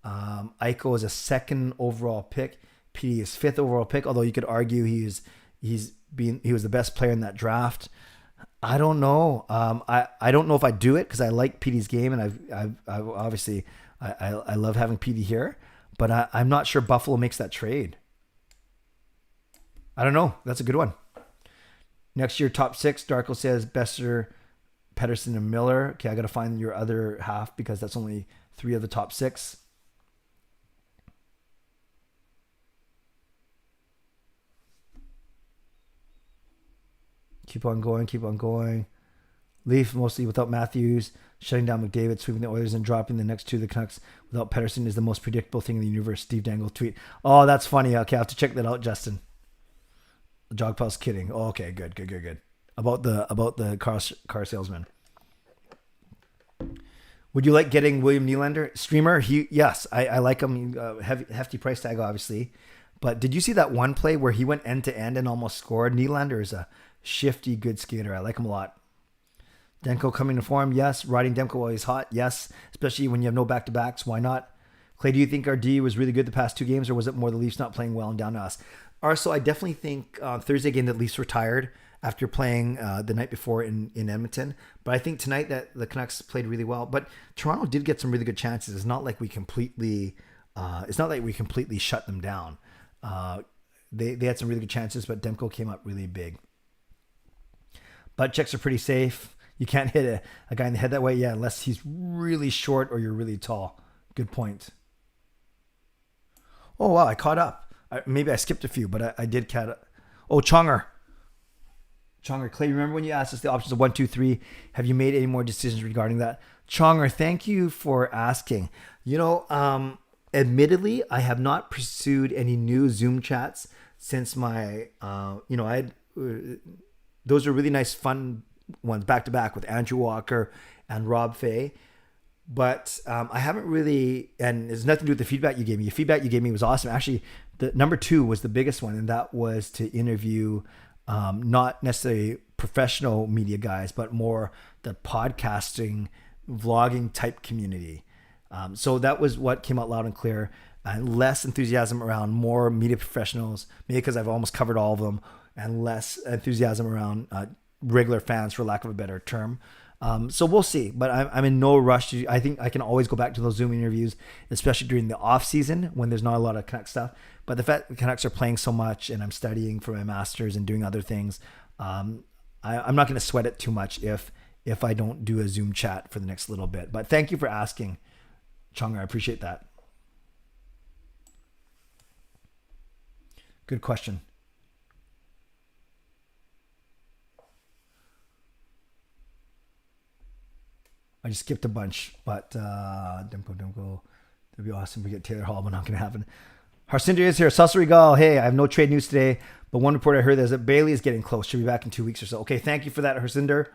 Eichel is a 2nd overall pick. PD is 5th overall pick, although you could argue he was the best player in that draft. I don't know. I don't know if I do it because I like PD's game, and I've obviously I love having PD here, but I'm not sure Buffalo makes that trade. I don't know. That's a good one. Next year, top 6. Darko says Besser, Pettersson, and Miller. Okay, I got to find your other half because that's only 3 of the top 6. Keep on going. Leaf mostly without Matthews, shutting down McDavid, sweeping the Oilers, and dropping the next 2 of the Canucks without Pettersson is the most predictable thing in the universe. Steve Dangle tweet. Oh, that's funny. Okay, I have to check that out, Justin. Jogpaw's kidding. Oh, okay, good. About the car salesman. Would you like getting William Nylander? Streamer? Yes, I like him. Hefty price tag, obviously. But did you see that one play where he went end to end and almost scored? Nylander is a shifty, good skater. I like him a lot. Demko coming to form, yes. Riding Demko while he's hot, yes. Especially when you have no back-to-backs, why not? Clay, do you think our D was really good the past 2 games, or was it more the Leafs not playing well and down to us? Also, I definitely think Thursday game the Leafs were tired after playing the night before in Edmonton. But I think tonight that the Canucks played really well. But Toronto did get some really good chances. It's not like we completely shut them down. They had some really good chances, but Demko came up really big. Butt checks are pretty safe. You can't hit a guy in the head that way, yeah, unless he's really short or you're really tall. Good point. Oh, wow, I caught up. Maybe I skipped a few, but I did catch up. Oh, Chonger, Clay, remember when you asked us the options of 1, 2, 3? Have you made any more decisions regarding that? Chonger, thank you for asking. Admittedly, I have not pursued any new Zoom chats since my, those are really nice, fun ones back to back with Andrew Walker and Rob Fay. But I haven't really, and it's nothing to do with the feedback you gave me. The feedback you gave me was awesome. Actually, the number 2 was the biggest one, and that was to interview not necessarily professional media guys, but more the podcasting, vlogging type community. So that was what came out loud and clear. And less enthusiasm around more media professionals, maybe because I've almost covered all of them, and less enthusiasm around regular fans, for lack of a better term. So we'll see, but I'm in no rush. I think I can always go back to those Zoom interviews, especially during the off season when there's not a lot of Canucks stuff. But the fact the Canucks are playing so much and I'm studying for my master's and doing other things, I'm not going to sweat it too much if I don't do a Zoom chat for the next little bit. But thank you for asking, Chonger. I appreciate that. Good question. I just skipped a bunch, but Demko, that'd be awesome if we get Taylor Hall, but not going to happen. Harsinder is here. Sassarigal, hey, I have no trade news today, but one report I heard is that Bailey is getting close. She'll be back in 2 weeks or so. Okay, thank you for that, Harsinder.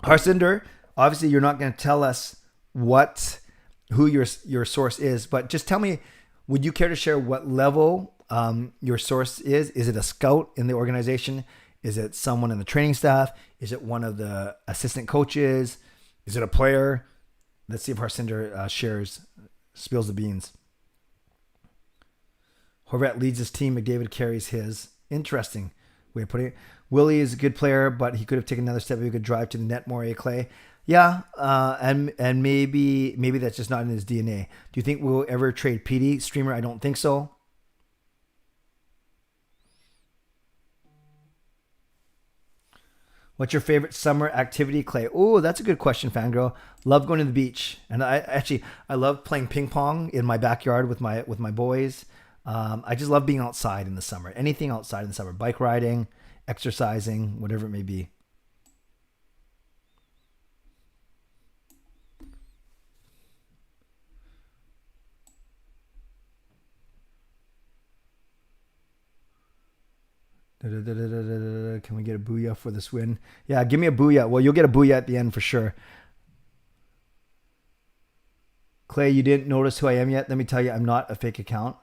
Harsinder, obviously you're not going to tell us who your source is, but just tell me, would you care to share what level your source is? Is it a scout in the organization? Is it someone in the training staff? Is it one of the assistant coaches? Is it a player? Let's see if Harsinder spills the beans. Horvat leads his team. McDavid carries his. Interesting way of putting it. Wille is a good player, but he could have taken another step if he could drive to the net more, Clay. Yeah, and maybe that's just not in his DNA. Do you think we'll ever trade PD? Streamer, I don't think so. What's your favorite summer activity, Clay? Oh, that's a good question, fangirl. Love going to the beach, and I love playing ping pong in my backyard with my boys. I just love being outside in the summer. Anything outside in the summer, bike riding, exercising, whatever it may be. Can we get a booyah for this win? Yeah, give me a booyah. Well, you'll get a booyah at the end for sure. Clay, you didn't notice who I am yet? Let me tell you, I'm not a fake account.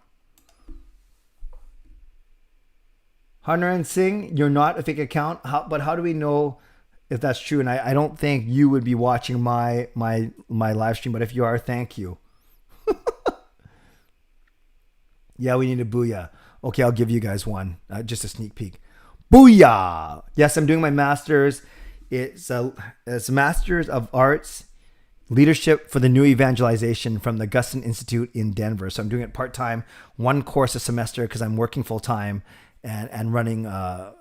Harnaran Singh, you're not a fake account. But how do we know if that's true? And I don't think you would be watching my live stream, but if you are, thank you. Yeah, we need a booyah. Okay, I'll give you guys one. Just a sneak peek. Booyah! Yes, I'm doing my master's. It's a Master's of Arts Leadership for the New Evangelization from the Gustin Institute in Denver. So I'm doing it part-time, 1 course a semester because I'm working full-time and running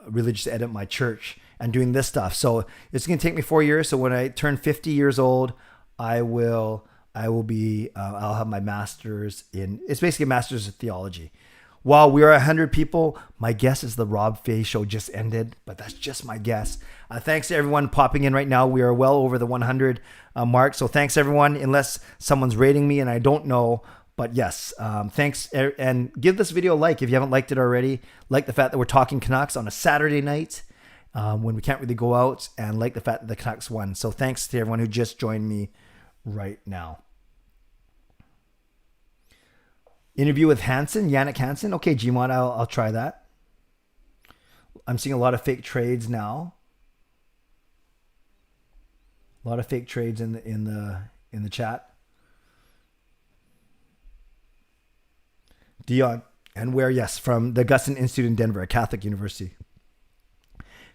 religious ed at my church and doing this stuff. So it's going to take me 4 years. So when I turn 50 years old, I'll have my master's in, it's basically a master's of theology. While we are 100 people, my guess is the Rob Fay show just ended, but that's just my guess. Thanks to everyone popping in right now. We are well over the 100 mark. So thanks everyone, unless someone's rating me and I don't know, but yes, thanks. And give this video a like if you haven't liked it already. Like the fact that we're talking Canucks on a Saturday night when we can't really go out, and like the fact that the Canucks won. So thanks to everyone who just joined me right now. Interview with Yannick Hansen. Okay, Gmod, I'll try that. I'm seeing a lot of fake trades now. A lot of fake trades in the chat. Dion and where? Yes, from the Augustine Institute in Denver, a Catholic university.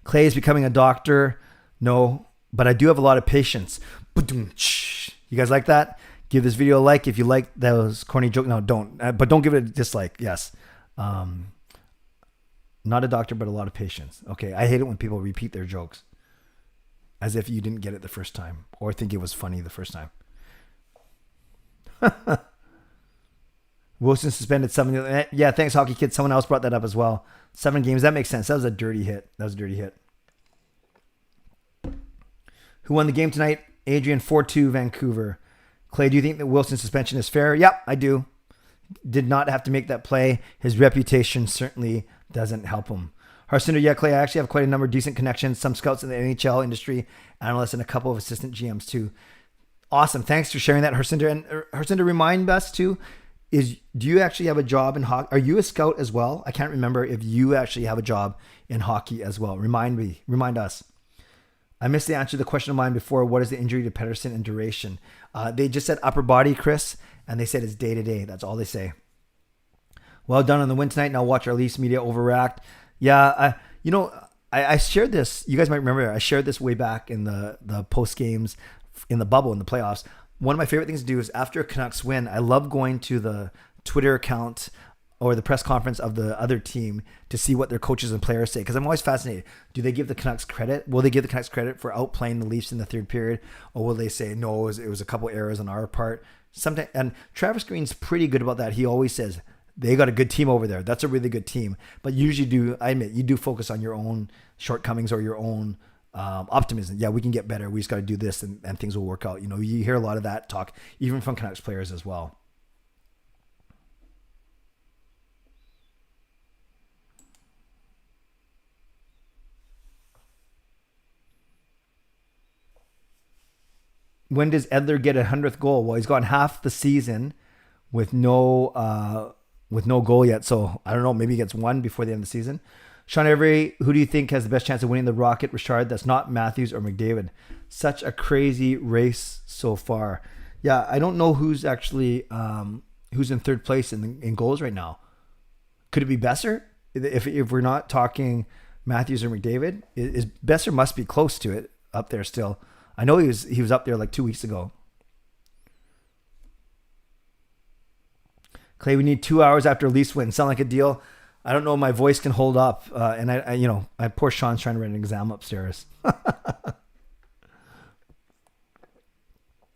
Clay is becoming a doctor. No, but I do have a lot of patience. You guys like that? Give this video a like if you like those corny jokes. No, don't. But don't give it a dislike. Yes. Not a doctor, but a lot of patience. Okay. I hate it when people repeat their jokes as if you didn't get it the first time or think it was funny the first time. Wilson suspended 7. Yeah, thanks, Hockey Kid. Someone else brought that up as well. 7 games. That makes sense. That was a dirty hit. Who won the game tonight? Adrian, 4-2 Vancouver. Clay, do you think that Wilson's suspension is fair? Yep, I do. Did not have to make that play. His reputation certainly doesn't help him. Harsinder, yeah, Clay, I actually have quite a number of decent connections. Some scouts in the NHL industry, analysts, and a couple of assistant GMs too. Awesome. Thanks for sharing that, Harsinder. And Harsinder, remind us too, do you actually have a job in hockey? Are you a scout as well? I can't remember if you actually have a job in hockey as well. Remind us. I missed the answer to the question of mine before. What is the injury to Pettersson and duration? They just said upper body, Chris, and they said it's day to day. That's all they say. Well done on the win tonight. Now watch our Leafs media overreact. Yeah, I shared this. You guys might remember. I shared this way back in the post games in the bubble in the playoffs. One of my favorite things to do is after a Canucks win, I love going to the Twitter account or the press conference of the other team to see what their coaches and players say. Because I'm always fascinated. Do they give the Canucks credit? Will they give the Canucks credit for outplaying the Leafs in the third period? Or will they say, no, it was a couple errors on our part? Sometimes, and Travis Green's pretty good about that. He always says, they got a good team over there. That's a really good team. But usually I admit, you do focus on your own shortcomings or your own optimism. Yeah, we can get better. We just got to do this and things will work out. You hear a lot of that talk, even from Canucks players as well. When does Edler get a 100th goal? Well, he's gone half the season with no goal yet. So I don't know. Maybe he gets one before the end of the season. Sean Avery, who do you think has the best chance of winning the Rocket Richard? That's not Matthews or McDavid. Such a crazy race so far. Yeah, I don't know who's actually who's in third place in goals right now. Could it be Besser? If we're not talking Matthews or McDavid, Besser must be close to it up there still. I know he was up there like 2 weeks ago. Clay, we need 2 hours after a Leafs win. Sound like a deal? I don't know if my voice can hold up. And I poor Sean's trying to write an exam upstairs.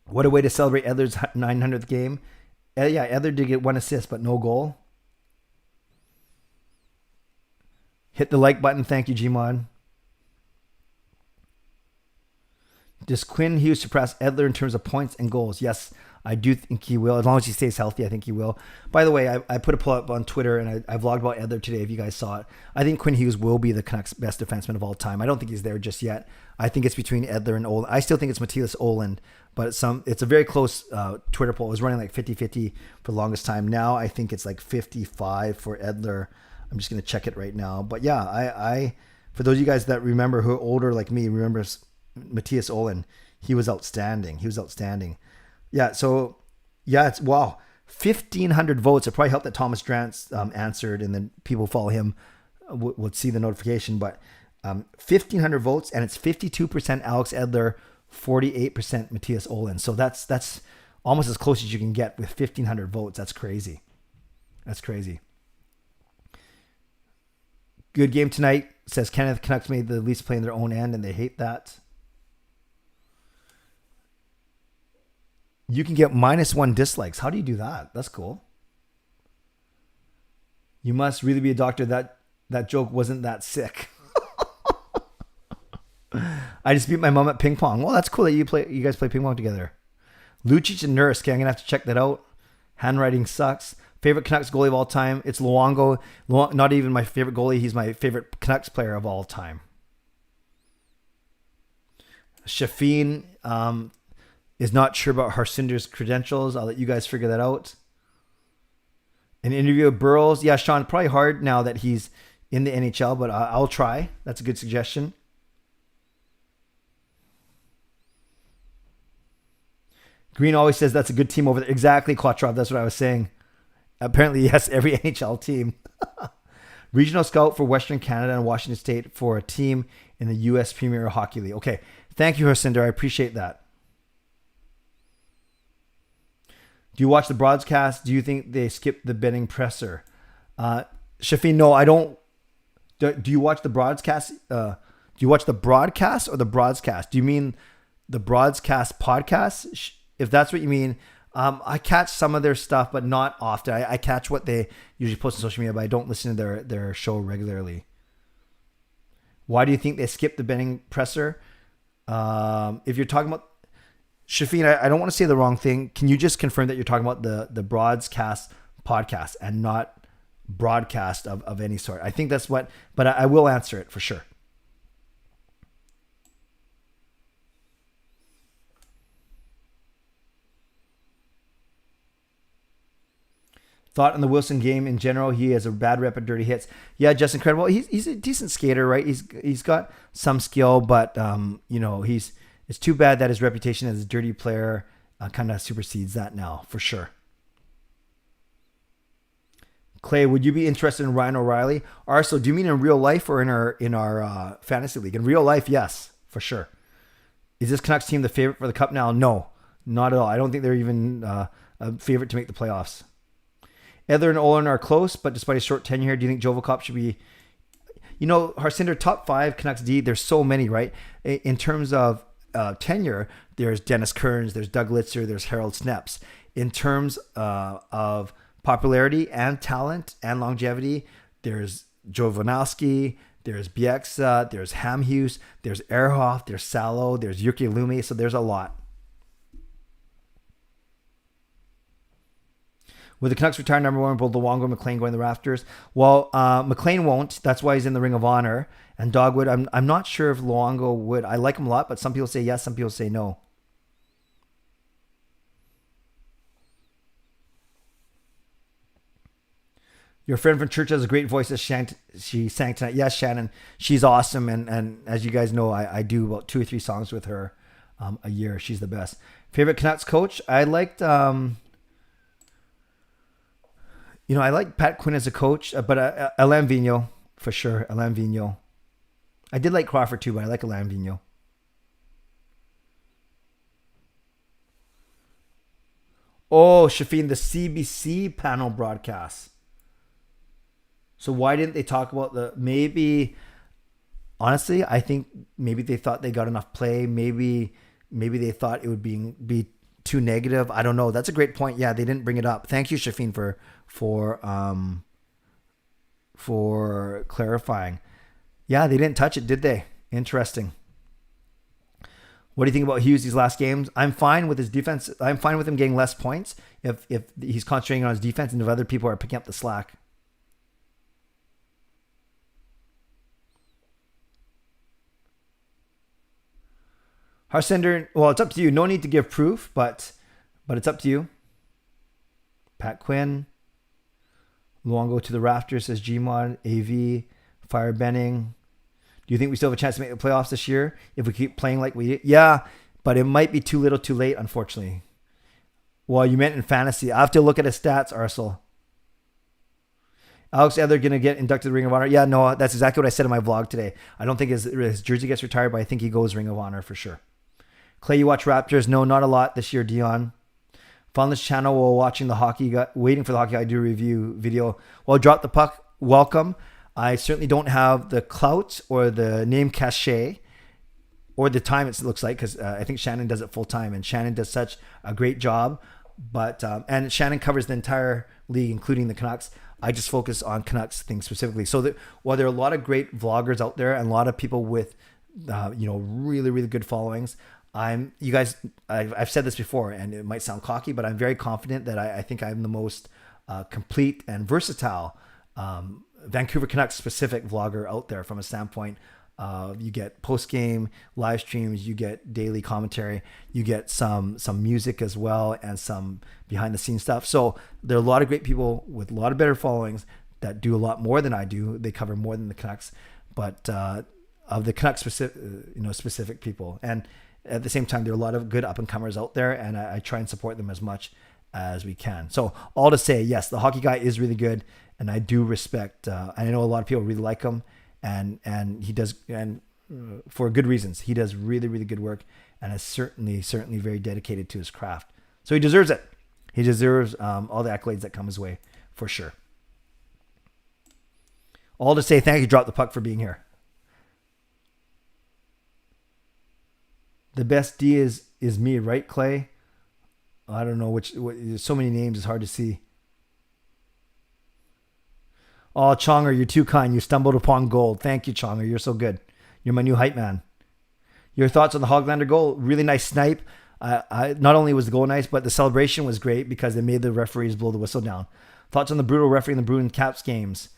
What a way to celebrate Edler's 900th game. Yeah, Edler did get 1 assist, but no goal. Hit the like button. Thank you, Gmod. Does Quinn Hughes surpass Edler in terms of points and goals? Yes, I do think he will. As long as he stays healthy, I think he will. By the way, I put a pull up on Twitter, and I vlogged about Edler today, if you guys saw it. I think Quinn Hughes will be the Canucks' best defenseman of all time. I don't think he's there just yet. I think it's between Edler and Oland. I still think it's Mattias Oland, but it's a very close Twitter poll. It was running like 50-50 for the longest time. Now I think it's like 55 for Edler. I'm just going to check it right now. But yeah, I for those of you guys that remember, who are older like me, remembers Mattias Oland, he was outstanding. Yeah, so yeah, it's wow, 1,500 votes. It probably helped that Thomas Drance answered, and then people who follow him would see the notification. But 1,500 votes, and it's 52% Alex Edler, 48% Mattias Oland. So that's almost as close as you can get with 1,500 votes. That's crazy. Good game tonight, says Kenneth. Canucks made the Leafs play in their own end, and they hate that. You can get -1 dislikes. How do you do that? That's cool. You must really be a doctor. That joke wasn't that sick. I just beat my mom at ping pong. Well, that's cool that you guys play ping pong together. Lucic and Nurse. Okay, I'm gonna have to check that out. Handwriting sucks. Favorite Canucks goalie of all time? It's Luongo. Not even my favorite goalie. He's my favorite Canucks player of all time. Shafeen is not sure about Harsinder's credentials. I'll let you guys figure that out. An interview of Burrows. Yeah, Sean, probably hard now that he's in the NHL, but I'll try. That's a good suggestion. Green always says that's a good team over there. Exactly, Quattrov. That's what I was saying. Apparently, yes, every NHL team. Regional scout for Western Canada and Washington State for a team in the U.S. Premier Hockey League. Okay. Thank you, Hercinder. I appreciate that. Do you watch the broadcast? Do you think they skipped the betting presser? Shafin, no, I don't. Do you watch the broadcast? Do you watch the broadcast or the broadcast? Do you mean the broadcast podcast? If that's what you mean, I catch some of their stuff, but not often. I catch what they usually post on social media, but I don't listen to their show regularly. Why do you think they skipped the betting presser? If you're talking about Shafin, I don't want to say the wrong thing. Can you just confirm that you're talking about the broadcast podcast and not broadcast of any sort? I think that's what, but I will answer it for sure. Thought on the Wilson game in general, he has a bad rep at dirty hits. Yeah, Justin Credible, he's a decent skater, right? He's got some skill, but it's too bad that his reputation as a dirty player kind of supersedes that now, for sure. Clay, would you be interested in Ryan O'Reilly? Arso, do you mean in real life or in our fantasy league? In real life, yes, for sure. Is this Canucks team the favorite for the Cup now? No, not at all. I don't think they're even a favorite to make the playoffs. Edler and Olin are close, but despite his short tenure here, do you think Jovalkop should be... Harsinder, top 5 Canucks D, there's so many, right? In terms of tenure, there's Dennis Kearns, there's Doug Litzer, there's Harold Sneps. In terms of popularity and talent and longevity, there's Joe Vanowski, there's Bieksa, there's Hamhuis, there's Ehrhoff, there's Salo, there's Jyrki Lumme, so there's a lot. Will the Canucks retire number 1, both Luongo and McLean going to the rafters? Well, McLean won't. That's why he's in the Ring of Honor. And Dogwood, I'm not sure if Luongo would. I like him a lot, but some people say yes, some people say no. Your friend from church has a great voice. She sang tonight. Yes, Shannon. She's awesome. And as you guys know, I do about 2 or 3 songs with her a year. She's the best. Favorite Canucks coach? I liked... I like Pat Quinn as a coach, but Alain Vigneault, for sure. Alain Vigneault. I did like Crawford too, but I like Alain Vigneault. Oh, Shafin, the CBC panel broadcast. So why didn't they talk about honestly, I think maybe they thought they got enough play. Maybe they thought it would be too negative. I don't know. That's a great point. Yeah, they didn't bring it up. Thank you, Shafin, for clarifying. Yeah, they didn't touch it, did they? Interesting. What do you think about Hughes these last games? I'm fine with his defense. I'm fine with him getting less points if he's concentrating on his defense and if other people are picking up the slack. Harsender, well, it's up to you. No need to give proof, but it's up to you. Pat Quinn. Luongo to the rafters, says Gmod. AV. Fire Benning. Do you think we still have a chance to make the playoffs this year if we keep playing like we did? Yeah, but it might be too little too late, unfortunately. Well, you meant in fantasy. I have to look at his stats, Arsenal. Alex Edler going to get inducted to the Ring of Honor? Yeah, no, that's exactly what I said in my vlog today. I don't think his jersey gets retired, but I think he goes Ring of Honor for sure. Clay, you watch Raptors? No, not a lot this year, Dion. Found this channel while watching waiting for the Hockey I Do review video. Well, Drop the Puck, welcome. I certainly don't have the clout or the name cachet or the time it looks like, because I think Shannon does it full time, and Shannon does such a great job. But and Shannon covers the entire league, including the Canucks. I just focus on Canucks things specifically. So while there are a lot of great vloggers out there and a lot of people with really, really good followings, I've said this before, and it might sound cocky, but I'm very confident that I think I'm the most complete and versatile Vancouver Canucks specific vlogger out there, from a standpoint of you get post-game live streams, you get daily commentary, you get some music as well, and some behind the scenes stuff. So there are a lot of great people with a lot of better followings that do a lot more than I do. They cover more than the Canucks, but of the Canucks specific people. And at the same time, there are a lot of good up-and-comers out there, and I try and support them as much as we can. So all to say, yes, the hockey guy is really good, and I do respect, and I know a lot of people really like him, and he does, and for good reasons. He does really, really good work, and is certainly very dedicated to his craft. So he deserves it. He deserves all the accolades that come his way, for sure. All to say, thank you, Drop the Puck, for being here. The best D is me, right, Clay? I don't know there's so many names, it's hard to see. Oh, Chonger, you're too kind. You stumbled upon gold. Thank you, Chonger. You're so good. You're my new hype man. Your thoughts on the Hoglander goal? Really nice snipe. Not only was the goal nice, but the celebration was great because they made the referees blow the whistle down. Thoughts on the brutal referee in the Bruin Caps games?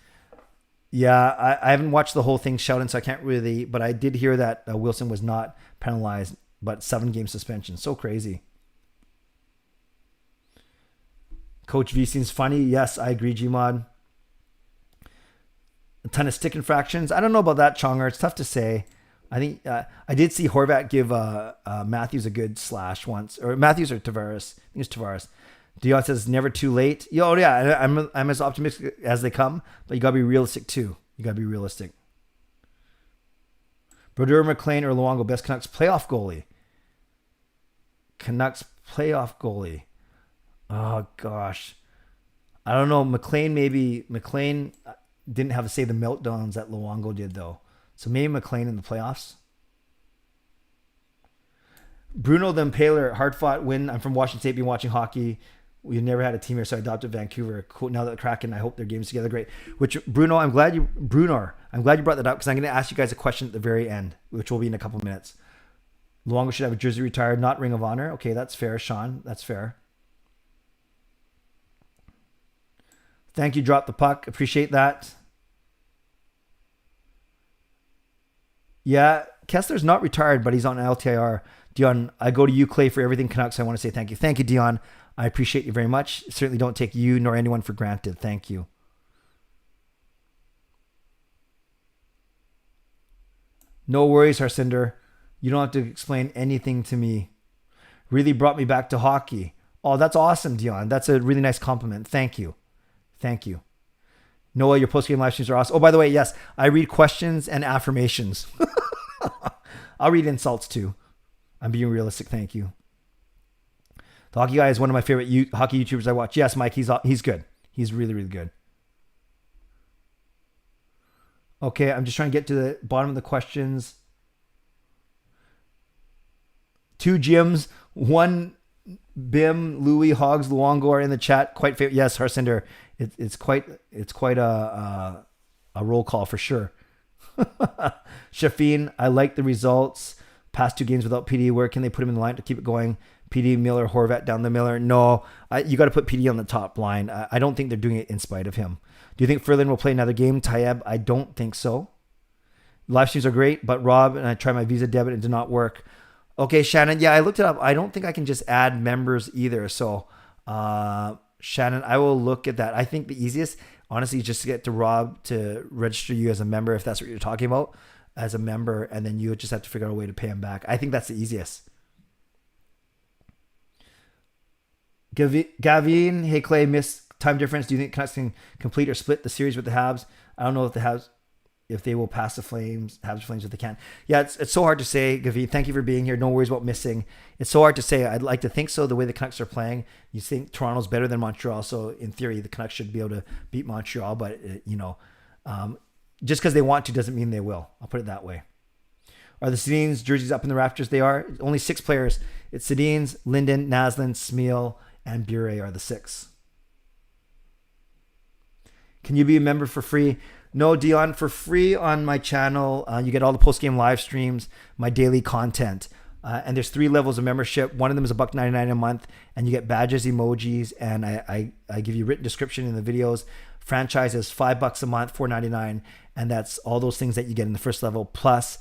Yeah, I haven't watched the whole thing shouting, so I can't really, but I did hear that Wilson was not penalized, but 7-game suspension. So crazy. Coach V seems funny. Yes, I agree, Gmod. A ton of stick infractions. I don't know about that, Chonger. It's tough to say. I think I did see Horvat give Matthews a good slash once, or Matthews or Tavares. I think it's Tavares. Dion says never too late. Oh yeah, I'm as optimistic as they come, but you gotta be realistic too. You gotta be realistic. Brodeur, McLean, or Luongo, best Canucks playoff goalie. Canucks playoff goalie. Oh gosh, I don't know. McLean didn't have to say the meltdowns that Luongo did though. So maybe McLean in the playoffs. Bruno the Impaler, hard-fought win. I'm from Washington State, been watching hockey. We've never had a team here, so I adopted Vancouver. Cool. Now that the Kraken, I hope their games together great. Which, Bruno, I'm glad you brought that up, because I'm going to ask you guys a question at the very end, which will be in a couple minutes. Luongo should have a jersey retired, not Ring of Honor. Okay, that's fair, Sean. That's fair. Thank you, Drop the Puck. Appreciate that. Yeah, Kessler's not retired, but he's on LTIR. Dion, I go to you, Clay, for everything Canucks. I want to say thank you. Thank you, Dion. I appreciate you very much. Certainly don't take you nor anyone for granted. Thank you. No worries, Harsinder. You don't have to explain anything to me. Really brought me back to hockey. Oh, that's awesome, Dion. That's a really nice compliment. Thank you. Thank you. Noah, your post-game live streams are awesome. Oh, by the way, yes, I read questions and affirmations. I'll read insults too. I'm being realistic. Thank you. The hockey guy is one of my favorite hockey YouTubers I watch. Yes, Mike, he's good. He's really, really good. Okay, I'm just trying to get to the bottom of the questions. 2 gyms, 1 Bim, Louis, Hogs, Luongo are in the chat. Quite favorite. Yes, Harsinder. It's quite a roll call for sure. Shafin, I like the results. Past 2 games without PD. Where can they put him in the line to keep it going? PD, Miller, Horvat down the Miller. No, you got to put PD on the top line. I don't think they're doing it in spite of him. Do you think Ferlin will play another game? Tayeb, I don't think so. Live streams are great, but Rob and I tried my Visa debit and it did not work. Okay, Shannon. Yeah, I looked it up. I don't think I can just add members either. So, Shannon, I will look at that. I think the easiest, honestly, is just to get to Rob to register you as a member, if that's what you're talking about, as a member, and then you just have to figure out a way to pay him back. I think that's the easiest. Gavin, hey Clay, missed time difference. Do you think Canucks can complete or split the series with the Habs? I don't know if the Habs, if they will pass the Flames, Habs Flames if they can. Yeah, it's so hard to say, Gavin. Thank you for being here. No worries about missing. It's so hard to say. I'd like to think so. The way the Canucks are playing, you think Toronto's better than Montreal. So in theory, the Canucks should be able to beat Montreal. But just because they want to doesn't mean they will. I'll put it that way. Are the Sedins jerseys up in the rafters? They are. Only 6 players. It's Sedins, Linden, Naslin, Smeal, and Bure are the 6. Can you be a member for free? No, Dion, for free on my channel. You get all the post-game live streams, my daily content. And there's 3 levels of membership. One of them is $1.99 a month, and you get badges, emojis, and I give you written description in the videos. Franchise is $5 a month, $4.99, and that's all those things that you get in the first level, plus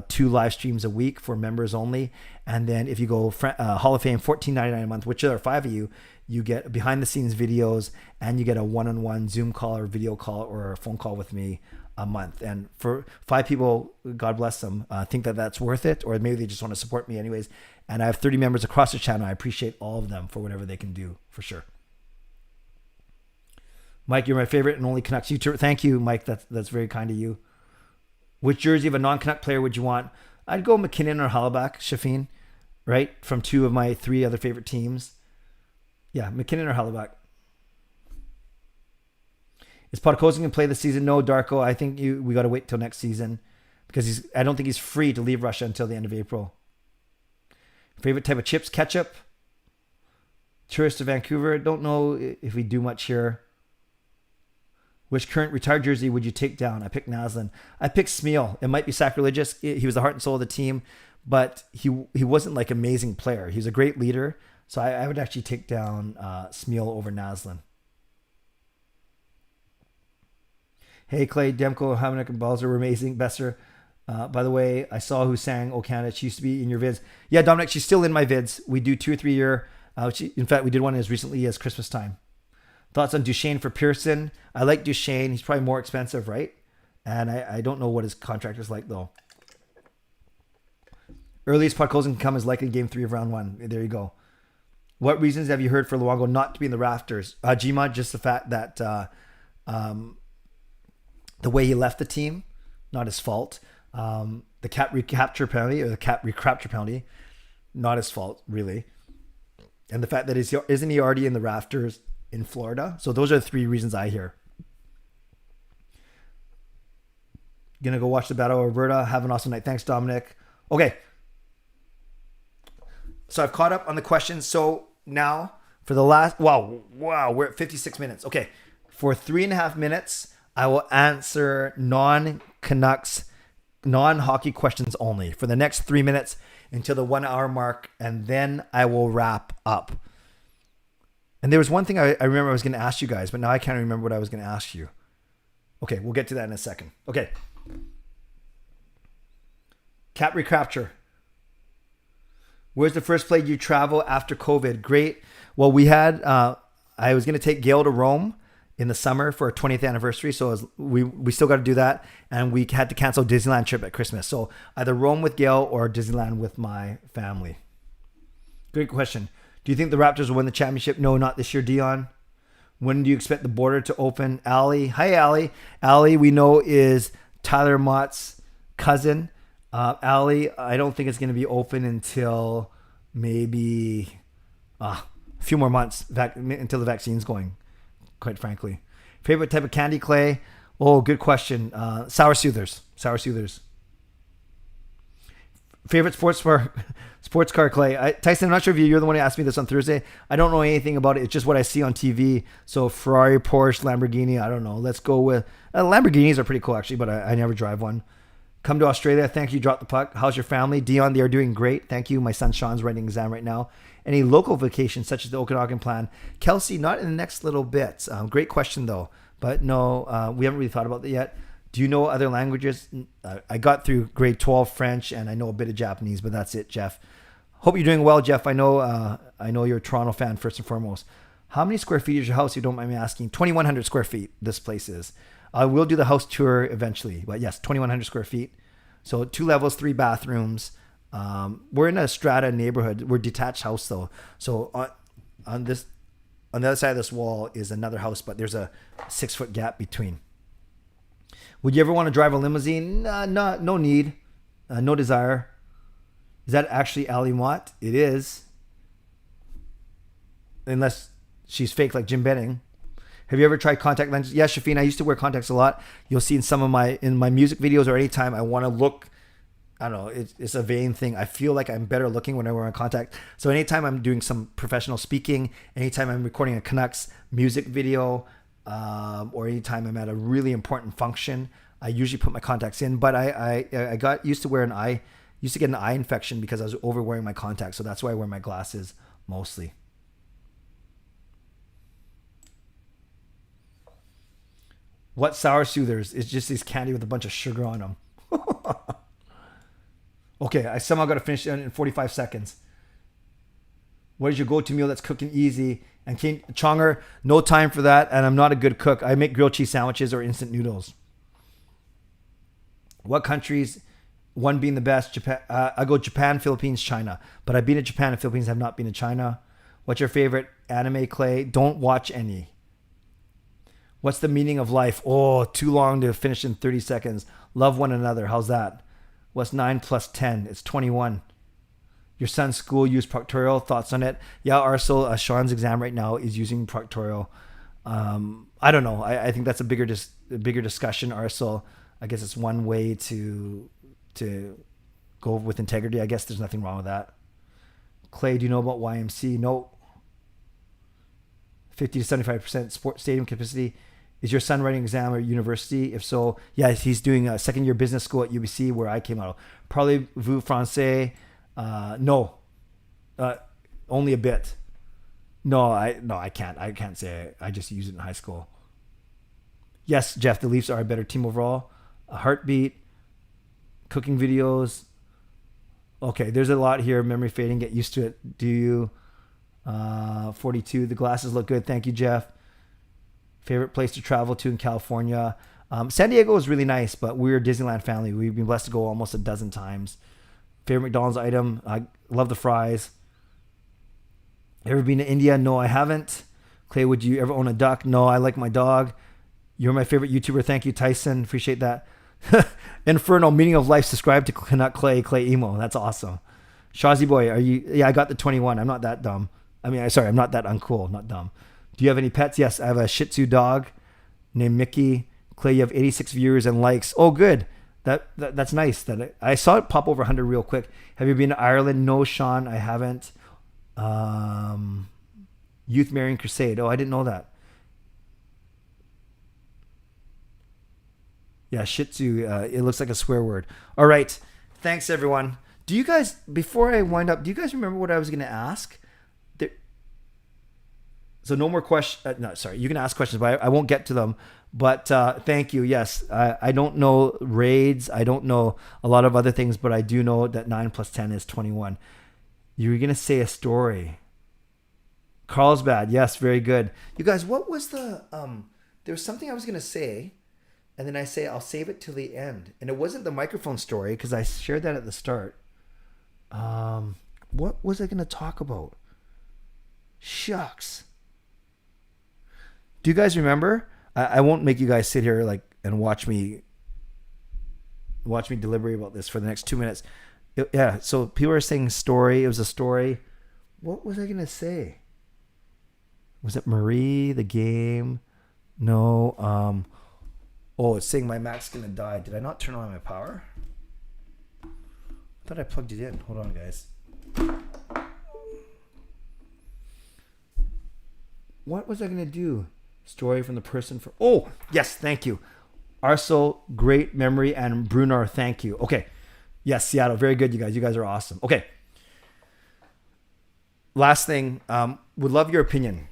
2 live streams a week for members only. And then if you go Hall of Fame, $14.99 a month, which there are 5 of you, you get behind the scenes videos, and you get a one-on-one Zoom call or video call or a phone call with me a month. And for 5 people, God bless them, think that that's worth it, or maybe they just want to support me anyways. And I have 30 members across the channel. I appreciate all of them for whatever they can do, for sure. Mike, you're my favorite and only Canucks YouTuber. Thank you, Mike. That's very kind of you. Which jersey of a non-Canuck player would you want? I'd go McKinnon or Halleback, Shafin, right? From 2 of my 3 other favorite teams. Yeah, McKinnon or Halleback. Is Podkolzin going to play this season? No, Darko. I think we got to wait till next season because I don't think he's free to leave Russia until the end of April. Favorite type of chips? Ketchup. Tourist to Vancouver. Don't know if we do much here. Which current retired jersey would you take down? I picked Naslin. I picked Smeal. It might be sacrilegious. He was the heart and soul of the team, but he wasn't like amazing player. He was a great leader. So I would actually take down Smeal over Naslin. Hey, Clay, Demko, Hamanek, and Balzer were amazing. Besser. By the way, I saw who sang "O Canada." She used to be in your vids. Yeah, Dominic, she's still in my vids. We do 2 or 3 year. In fact, we did one as recently as Christmas time. Thoughts on Duchesne for Pearson? I like Duchesne. He's probably more expensive, right? And I don't know what his contract is like, though. Earliest Podkolzin can come is likely game 3 of round 1. There you go. What reasons have you heard for Luongo not to be in the rafters? Jima, just the fact that the way he left the team, not his fault. The cap recapture penalty, or the cap recapture penalty, not his fault, really. And the fact that isn't he already in the rafters in Florida? So those are the 3 reasons I hear. Gonna go watch the Battle of Alberta. Have an awesome night. Thanks, Dominic. Okay. So I've caught up on the questions. So now for the last, wow, we're at 56 minutes. Okay. For 3.5 minutes, I will answer non-Canucks, non-hockey questions only for the next 3 minutes until the 1 hour mark. And then I will wrap up. And there was one thing I remember I was going to ask you guys, but now I can't remember what I was going to ask you. Okay, we'll get to that in a second. Okay. Cap recapture. Where's the first place you travel after COVID? Great. Well, we had, I was going to take Gail to Rome in the summer for our 20th anniversary. So we still got to do that. And we had to cancel Disneyland trip at Christmas. So either Rome with Gail or Disneyland with my family. Great question. Do you think the Raptors will win the championship? No, not this year, Dion. When do you expect the border to open? Allie. Hi, Allie. Allie, we know, is Tyler Mott's cousin. Allie, I don't think it's going to be open until maybe a few more months until the vaccine's going, quite frankly. Favorite type of candy, Clay? Oh, good question. Sour Soothers. Sour Soothers. Favorite sports car, Clay? Tyson, I'm not sure if you're the one who asked me this on Thursday. I don't know anything about it. It's just what I see on TV. So Ferrari, Porsche, Lamborghini, I don't know. Let's go with... Lamborghinis are pretty cool, actually, but I never drive one. Come to Australia. Thank you, Drop the Puck. How's your family? Dion, they are doing great. Thank you. My son Sean's writing an exam right now. Any local vacations, such as the Okanagan plan? Kelsey, not in the next little bit. Great question, though. But no, we haven't really thought about that yet. Do you know other languages? I got through grade 12 French, and I know a bit of Japanese, but that's it, Jeff. Hope you're doing well, Jeff. I know you're a Toronto fan, first and foremost. How many square feet is your house? You don't mind me asking. 2,100 square feet, this place is. I will do the house tour eventually. But yes, 2,100 square feet. So 2 levels, 3 bathrooms. We're in a strata neighborhood. We're a detached house, though. So on the other side of this wall is another house, but there's a 6-foot gap between. Would you ever want to drive a limousine? No need. No desire. Is that actually Ali Mott? It is. Unless she's fake like Jim Benning. Have you ever tried contact lenses? Yeah, Shafin, I used to wear contacts a lot. You'll see in some of my music videos or anytime I want to look, I don't know, it's a vain thing. I feel like I'm better looking when I wear a contact. So anytime I'm doing some professional speaking, anytime I'm recording a Canucks music video, or anytime I'm at a really important function, I usually put my contacts in. But I got used to get an eye infection because I was over wearing my contacts. So that's why I wear my glasses mostly. What sour soothers? It's just this candy with a bunch of sugar on them. Okay, I somehow got to finish it in 45 seconds. What is your go-to meal that's cooking easy? And Chonger, no time for that. And I'm not a good cook. I make grilled cheese sandwiches or instant noodles. What countries? One being the best. Japan. I go Japan, Philippines, China. But I've been to Japan and Philippines. Have not been to China. What's your favorite anime, Clay? Don't watch any. What's the meaning of life? Oh, too long to finish in 30 seconds. Love one another. How's that? What's 9 plus 10? It's 21. Your son's school used Proctorial. Thoughts on it? Yeah, Arcel, Sean's exam right now is using Proctorial. I don't know. I think that's a bigger discussion, Arcel. I guess it's one way to go with integrity. I guess there's nothing wrong with that. Clay, do you know about YMC? No. 50 to 75% sport stadium capacity. Is your son writing exam at university? If so, yeah, he's doing a second year business school at UBC where I came out of. Parlez-vous français? No. Only a bit. No, I can't. I can't say I just use it in high school. Yes, Jeff, the Leafs are a better team overall. A heartbeat. Cooking videos. Okay, there's a lot here. Memory fading. Get used to it. Do you? 42. The glasses look good. Thank you, Jeff. Favorite place to travel to in California? San Diego is really nice, but we're a Disneyland family. We've been blessed to go almost a dozen times. Favorite McDonald's item? I love the fries. Ever been to India? No, I haven't. Clay, would you ever own a duck? No, I like my dog. You're my favorite YouTuber. Thank you, Tyson. Appreciate that. Inferno, meaning of life. Subscribe to Canuck Clay Emo. That's awesome. SsshirazzZ boy, are you? Yeah, I got the 21. I'm not that dumb. I'm not that uncool, not dumb. Do you have any pets? Yes, I have a Shih Tzu dog named Mickey. Clay, you have 86 viewers and likes. Oh, good. That's nice. I saw it pop over 100 real quick. Have you been to Ireland? No, Sean, I haven't. Youth Marrying Crusade. Oh, I didn't know that. Yeah, Shih Tzu. It looks like a swear word. All right. Thanks, everyone. Do you guys, before I wind up, do you guys remember what I was going to ask? So no more questions. No, sorry. You can ask questions, but I won't get to them. But thank you. Yes, I don't know raids. I don't know a lot of other things, but I do know that 9 plus 10 is 21. You were going to say a story. Carlsbad. Yes, very good. You guys, what was the... there was something I was going to say, and then I'll save it till the end. And it wasn't the microphone story, because I shared that at the start. What was I going to talk about? Shucks. Do you guys remember? I won't make you guys sit here and watch me deliberate about this for the next 2 minutes. Yeah, so people are saying story. It was a story. What was I going to say? Was it Marie, the game? No. It's saying my Mac's going to die. Did I not turn on my power? I thought I plugged it in. Hold on, guys. What was I going to do? Story from the person for... Oh, yes, thank you. Arcel, great memory, and Brunner, thank you. Okay. Yes, Seattle, very good, you guys. You guys are awesome. Okay. Last thing, would love your opinion.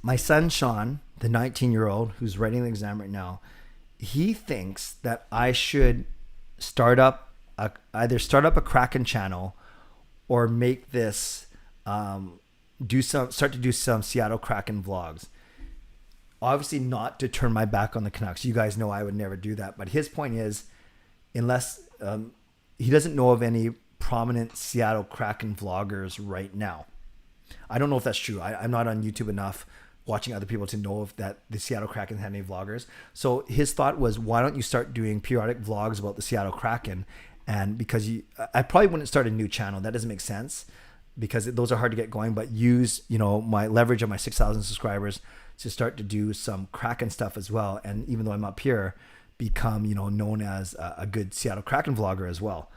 My son, Sean, the 19-year-old who's writing the exam right now, he thinks that I should either start up a Kraken channel or make this, start to do some Seattle Kraken vlogs. Obviously not to turn my back on the Canucks. You guys know I would never do that. But his point is, unless he doesn't know of any prominent Seattle Kraken vloggers right now. I don't know if that's true. I'm not on YouTube enough watching other people to know if that the Seattle Kraken had any vloggers. So his thought was, why don't you start doing periodic vlogs about the Seattle Kraken? And because I probably wouldn't start a new channel. That doesn't make sense because those are hard to get going. But use my leverage of my 6,000 subscribers to start to do some Kraken stuff as well. And even though I'm up here, become, known as a good Seattle Kraken vlogger as well.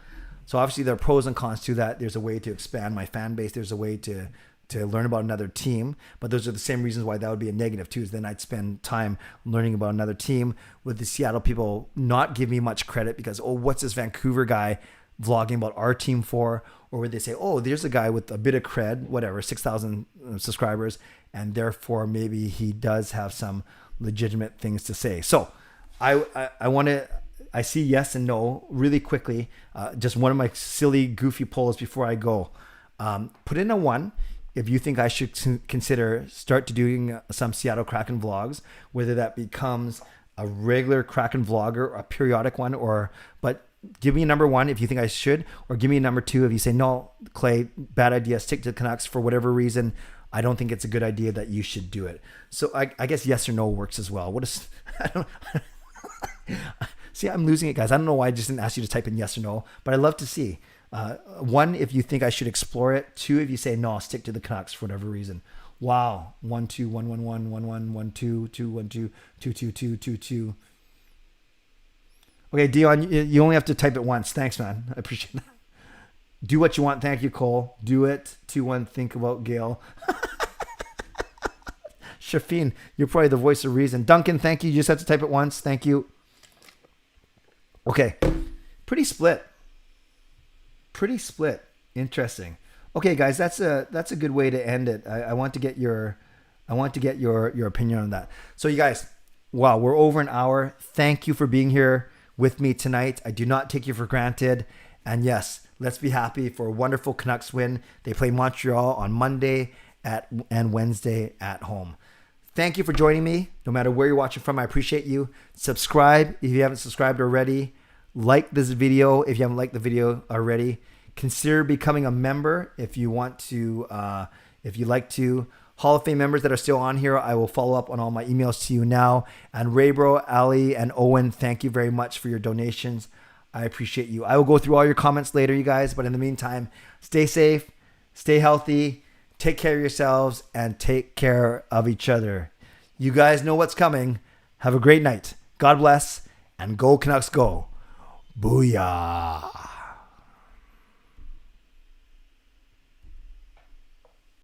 So obviously there are pros and cons to that. There's a way to expand my fan base. There's a way to learn about another team, but those are the same reasons why that would be a negative too, is then I'd spend time learning about another team. With the Seattle people not give me much credit because, what's this Vancouver guy vlogging about our team for? Or would they say, there's a guy with a bit of cred, whatever, 6,000 subscribers, and therefore maybe he does have some legitimate things to say. So I see yes and no really quickly. Just one of my silly, goofy polls before I go. Put in a 1 if you think I should consider start to doing some Seattle Kraken vlogs, whether that becomes a regular Kraken vlogger, or a periodic one, but give me a number 1 if you think I should, or give me a number 2 if you say, no, Clay, bad idea, stick to the Canucks for whatever reason. I don't think it's a good idea that you should do it. So I guess yes or no works as well. I don't see, I'm losing it, guys. I don't know why I just didn't ask you to type in yes or no, but I'd love to see. 1, if you think I should explore it. 2, if you say, no, stick to the Canucks for whatever reason. Wow. 1 2 1 1 1 1 1 1 2 2 1 2 2 2 2 2 2. Okay, Dion, you only have to type it once. Thanks, man. I appreciate that. Do what you want. Thank you, Cole. Do it. 2-1. Think about Gail. Shafeen, you're probably the voice of reason. Duncan, thank you. You just have to type it once. Thank you. Okay. Pretty split. Interesting. Okay, guys, that's a good way to end it. I want to get your opinion on that. So you guys, wow, we're over an hour. Thank you for being here with me tonight. I do not take you for granted. And yes, let's be happy for a wonderful Canucks win. They play Montreal on Monday and Wednesday at home. Thank you for joining me. No matter where you're watching from, I appreciate you. Subscribe if you haven't subscribed already. Like this video if you haven't liked the video already. Consider becoming a member if you want to, if you like to. Hall of Fame members that are still on here, I will follow up on all my emails to you now. And Raybro, Ali, and Owen, thank you very much for your donations. I appreciate you. I will go through all your comments later, you guys. But in the meantime, stay safe, stay healthy, take care of yourselves, and take care of each other. You guys know what's coming. Have a great night. God bless, and go Canucks go. Booyah.